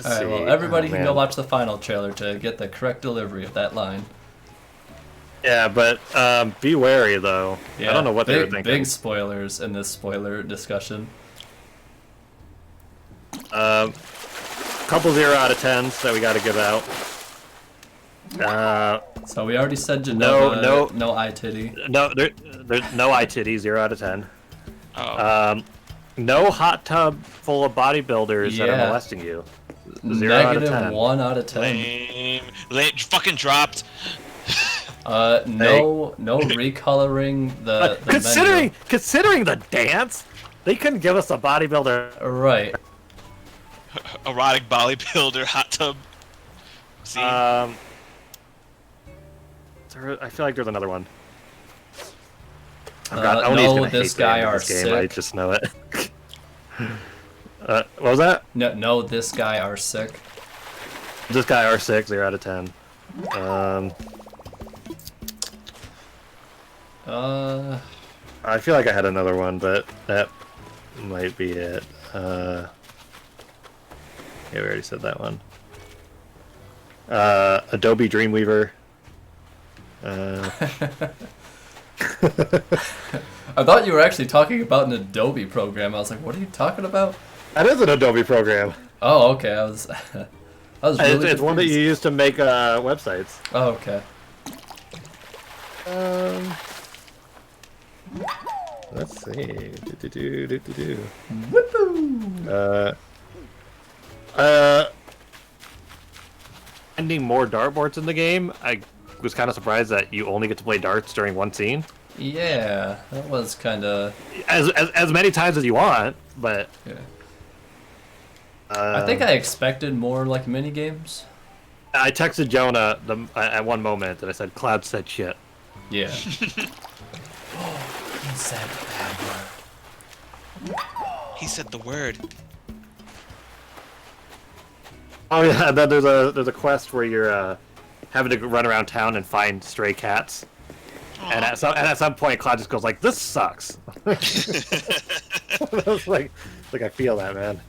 well, everybody can go watch. watch the final trailer to get the correct delivery of that line. Yeah, but be wary though. Yeah, I don't know what they were big, thinking. big spoilers in this spoiler discussion. Couple 0 out of 10s that we got to give out. So we already said Genova. No. No eye titty. No, there's no eye titty. 0 out of 10. Oh. No hot tub full of bodybuilders that are Yeah. molesting you. 0 out of 10. Negative 1 out of 10. Lame. Fucking dropped. No recoloring the Considering the dance, they couldn't give us a bodybuilder. menu. Right. Erotic bodybuilder hot tub. See? I feel like there's another one. Oh God, Oni's no, gonna this hate the guy end of are this game. I sick. just know it. What was that? No, this guy are sick. This guy R6, 0 out of 10. I feel like I had another one, but that might be it. Yeah, we already said that one. Adobe Dreamweaver. I thought you were actually talking about an Adobe program. I was like, what are you talking about? That is an Adobe program. Oh, okay. I was really It's one that you confused. use to make websites. Oh, okay. Let's see. Whoopoo! Finding more dartboards in the game. I was kind of surprised that you only get to play darts during one scene. Yeah, that was kind of. As many times as you want, but. Yeah. I think I expected more like mini games. I texted Jonah at one moment and I said, "Cloud said shit." Yeah. Oh, he said bad word. He said the word. Oh yeah, then there's a quest where you're having to run around town and find stray cats. And at some point, Cloud just goes like, "This sucks." I was like I feel that, man.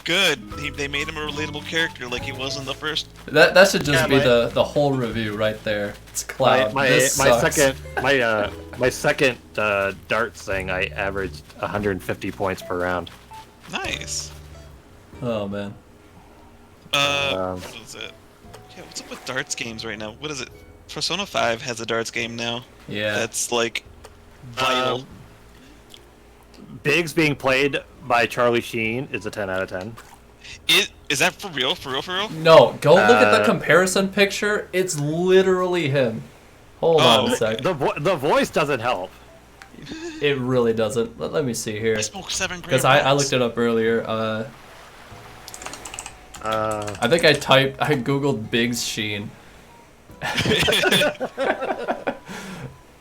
Good. They made him a relatable character like he was in the first. That should just Yeah, be my- the whole review right there. It's Cloud. My This sucks. second darts thing, I averaged 150 points per round. Nice. Oh man. What is it? Yeah, what's up with darts games right now? What is it? Persona 5 has a darts game now. Yeah. That's like vital. Biggs being played by Charlie Sheen is a 10 out of 10. Is that for real? For real? No, go look at the comparison picture. It's literally him. Hold on a sec. The voice doesn't help. It really doesn't. Let me see here. I smoked 7 grams. Because I looked it up earlier. I think I googled Biggs Sheen.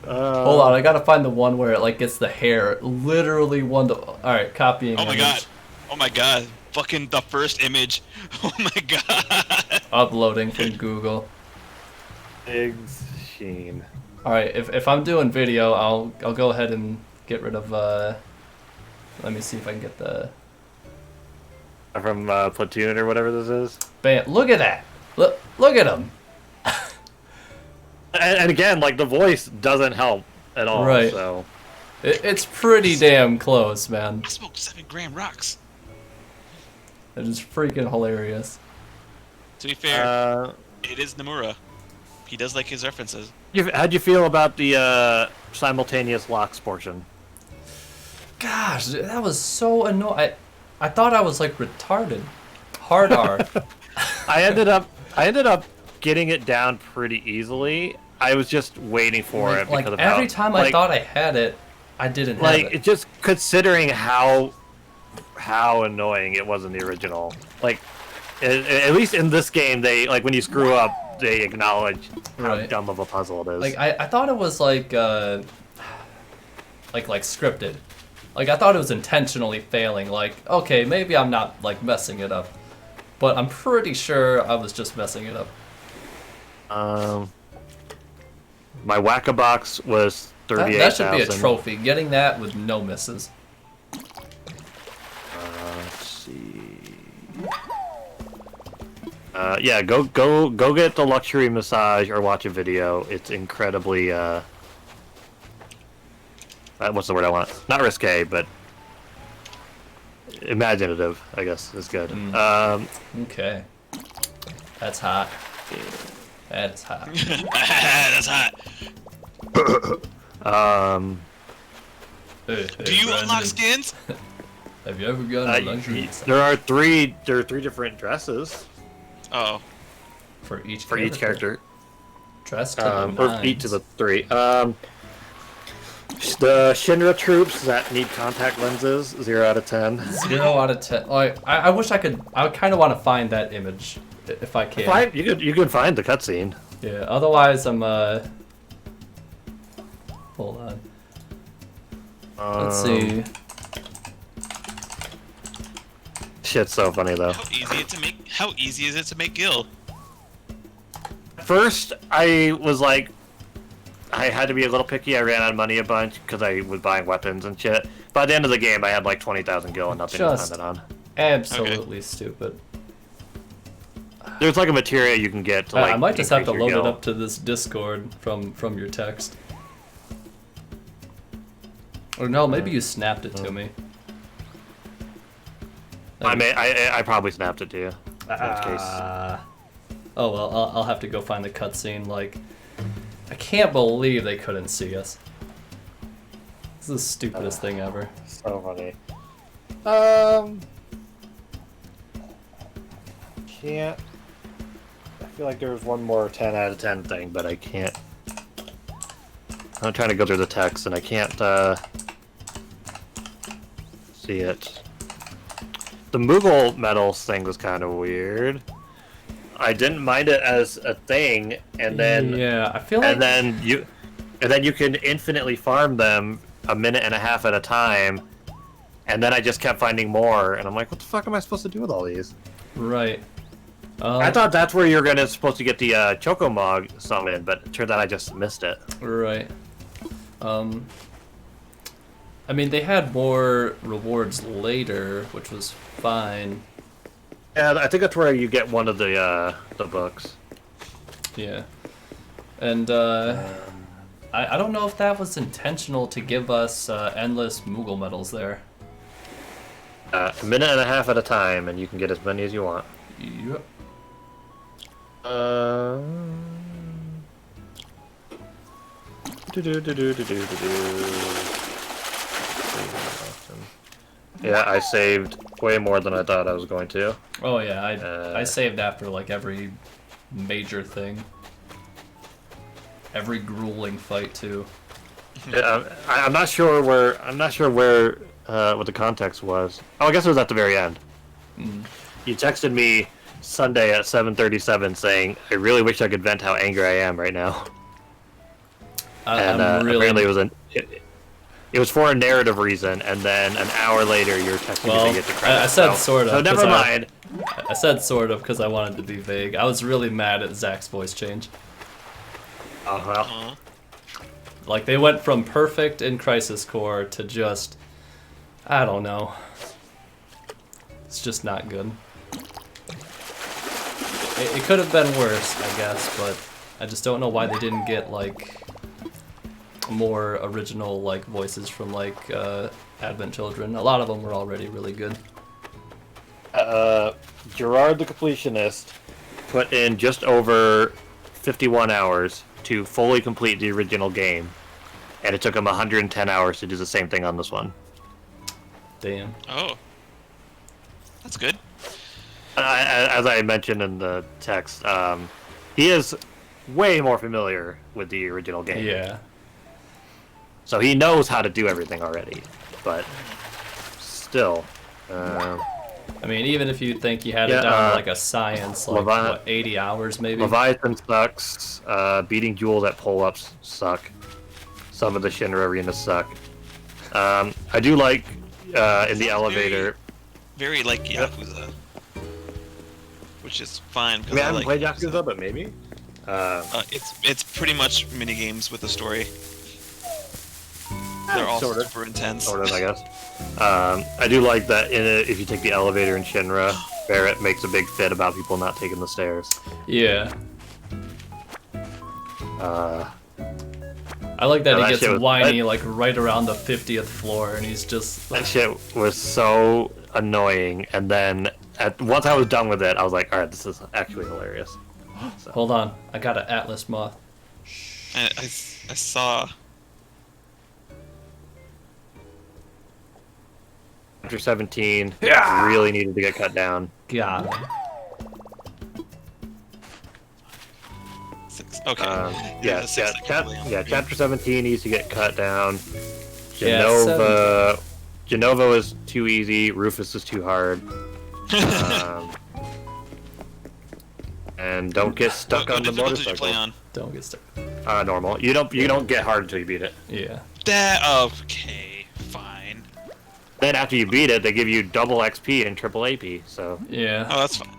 Hold on, I gotta find the one where it like gets the hair literally one to. All right, copying. Oh my image. god! Oh my god! Fucking the first image! Oh my god! Uploading from Google. Biggs Sheen. All right, if I'm doing video, I'll go ahead and get rid of. Let me see if I can get the. From Platoon or whatever this is. Bam! Look at that! Look at him! And again, like the voice doesn't help at all. Right. So It's pretty damn close, man. I smoked 7 gram rocks. It is freaking hilarious. To be fair, it is Nomura. He does like his references. how'd you feel about the simultaneous locks portion? Gosh, that was so annoying. I thought I was like retarded. Hard R. I ended up getting it down pretty easily. I was just waiting for it because of every how, time I thought I had it, I didn't have it. Just considering how annoying it was in the original. Like, at least in this game, they like when you screw up, they acknowledge how Right. dumb of a puzzle it is. Like I thought it was like scripted. Like I thought it was intentionally failing. Like okay, maybe I'm not like messing it up, but I'm pretty sure I was just messing it up. My Whack-A-Box was 38,000. That should be a trophy. Getting that with no misses. Let's see. Yeah, go get the luxury massage or watch a video. It's incredibly what's the word I want? Not risque, but imaginative, I guess is good. Okay. That's hot. That is hot. That's hot. Hey, Do you Brandon, unlock skins? Have you ever gone to luxury there are three different dresses Oh. for each character. Dressed to the Or nines. each of the three. The Shinra troops that need contact lenses, 0 out of 10. 0 out of 10. Like, I wish I could. I kind of want to find that image if I can. You can find the cutscene. Yeah. Otherwise, I'm Hold on. Let's see. Shit's so funny though. How easy is it to make Gil? First, I was like, I had to be a little picky. I ran out of money a bunch because I was buying weapons and shit. By the end of the game, I had like 20,000 gil and nothing to Just spend it on. absolutely stupid. There's like a materia you can get to like. I might just have to increase your load it gil. up to this Discord from your text. Or no, maybe you snapped it to me. I probably snapped it to you. In this case. Oh well, I'll have to go find the cutscene. Like, I can't believe they couldn't see us. This is the stupidest thing ever. So funny. Can't. I feel like there was one more 10 out of 10 thing, but I can't. I'm trying to go through the text and I can't see it. The Moogle medals thing was kind of weird. I didn't mind it as a thing, and then yeah, I feel like and then you can infinitely farm them a minute and a half at a time, and then I just kept finding more, and I'm like, what the fuck am I supposed to do with all these? right. I thought that's where you're supposed to get the Chocomog summon, but it turns out I just missed it. Right. I mean, they had more rewards later, which was fine. Yeah, I think that's where you get one of the books. Yeah. And I don't know if that was intentional to give us endless Moogle medals there. A minute and a half at a time, and you can get as many as you want. Yep. Yeah, I saved way more than I thought I was going to. Oh yeah, I saved after like every major thing. Every grueling fight too. Yeah, I'm not sure where what the context was. Oh, I guess it was at the very end. You texted me Sunday at 7:37 saying, "I really wish I could vent how angry I am right now." And apparently it was for a narrative reason, and then an hour later you're texting me to get the credit. I said sort of. So never mind. I said sort of because I wanted to be vague. I was really mad at Zach's voice change. Oh well. Like, they went from perfect in Crisis Core to just, I don't know. It's just not good. It could have been worse, I guess, but I just don't know why they didn't get, like, more original, like, voices from, like, Advent Children. A lot of them were already really good. Gerard the Completionist put in just over 51 hours to fully complete the original game, and it took him 110 hours to do the same thing on this one. Damn. Oh. That's good. As I mentioned in the text, he is way more familiar with the original game. Yeah. So he knows how to do everything already, but still. I mean, even if you think you had it down to like a science, like, what, 80 hours maybe? Leviathan sucks. Beating Jewels at pull-ups suck. Some of the Shinra arenas suck. I do like in the elevator. Very like Yakuza. Which is fine. I mean, I haven't played Yakuza, but maybe. It's pretty much mini games with a story. They're all super intense. Sort of, I guess. I do like that in it, if you take the elevator in Shinra, Barrett makes a big fit about people not taking the stairs. Yeah. I like that he gets whiny, like, right around the 50th floor, and he's just... That shit was so annoying, and then once I was done with it, I was like, alright, this is actually hilarious. So. Hold on, I got an Atlas moth. I saw. Chapter 17 Yeah. really needed to get cut down. Got him. Okay. Yeah, the six I can play on. Chapter 17 needs to get cut down. Yeah, Genova is too easy. Rufus is too hard. And don't get stuck on the What difficulty did you motorcycle. play on? Don't get stuck. Normal. You don't get hard until you beat it. Yeah. Okay, fine. Then after you beat it, they give you double XP and triple AP. So Yeah. Oh, that's fine.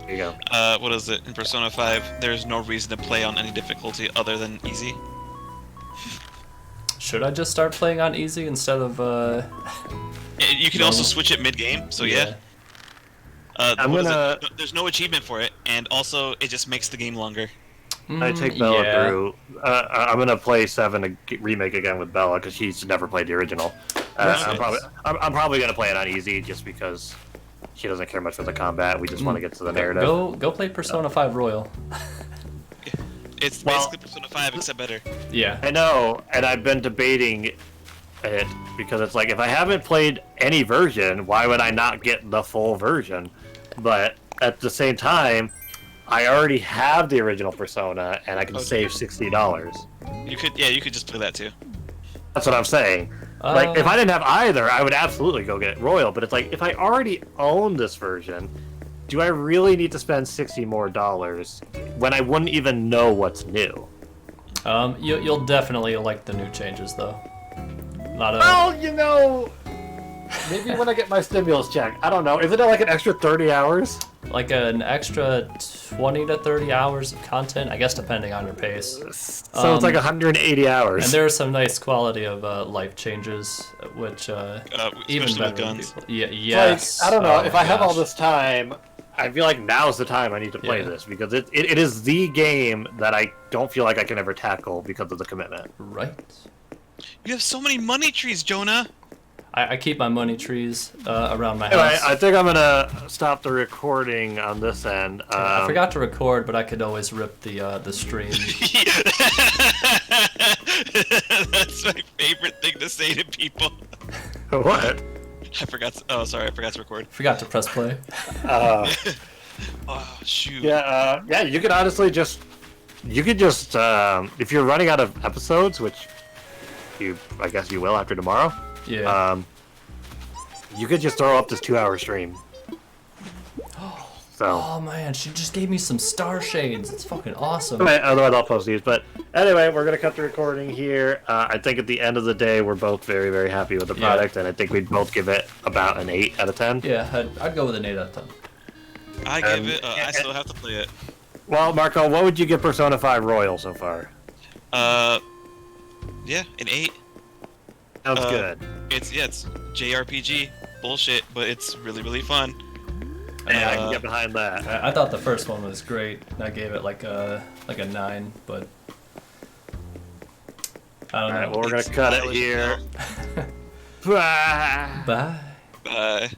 there you go. What is it? In Persona 5, there's no reason to play on any difficulty other than easy. Should I just start playing on easy instead of You can also switch it mid-game, so yeah. There's no achievement for it, and also it just makes the game longer. I take Bella yeah. through. I'm gonna play 7 remake again with Bella because she's never played the original. I'm probably gonna play it on easy just because she doesn't care much for the combat. We just want to get to the narrative. Go play Persona 5 Royal. It's basically Persona 5 except better. Yeah. I know, and I've been debating it because it's like if I haven't played any version, why would I not get the full version? But at the same time, I already have the original Persona, and I can save $60. You could just play that too. That's what I'm saying. Like, if I didn't have either, I would absolutely go get Royal. But it's like, if I already own this version, do I really need to spend $60 more when I wouldn't even know what's new? You'll definitely like the new changes though. Well, you know, maybe when I get my stimulus check. I don't know. Isn't it like an extra 30 hours? Like an extra 20 to 30 hours of content, I guess, depending on your pace. So it's like 180 hours. And there are some nice quality of life changes, which even especially better with than guns. people. Yeah, yes. Like, I don't know. Oh if my I have all gosh. this time, I feel like now's the time I need to play Yeah. this because it is the game that I don't feel like I can ever tackle because of the commitment. Right. You have so many money trees, Jonah. I keep my money trees around my Anyway, house. I think I'm gonna stop the recording on this end. I forgot to record, but I could always rip the stream. That's my favorite thing to say to people. What? I forgot. Oh, sorry, I forgot to record. Forgot to press play. Oh shoot. Yeah, you could honestly just, if you're running out of episodes, which I guess you will after tomorrow. Yeah. You could just throw up this 2-hour stream. So. Oh man, she just gave me some star shades. It's fucking awesome. Otherwise, I'll post these. But anyway, we're gonna cut the recording here. I think at the end of the day, we're both very, very happy with the product, and I think we'd both give it about an 8 out of 10. Yeah, I'd go with an 8 out of 10. I give it. I still have to play it. Well, Marco, what would you give Persona 5 Royal so far? Yeah, an 8. Sounds good. It's JRPG bullshit, but it's really, really fun. Yeah, I can get behind that. I thought the first one was great. I gave it like a 9, but I don't know. Alright, well, we're gonna cut it here. Bye. Bye. Bye.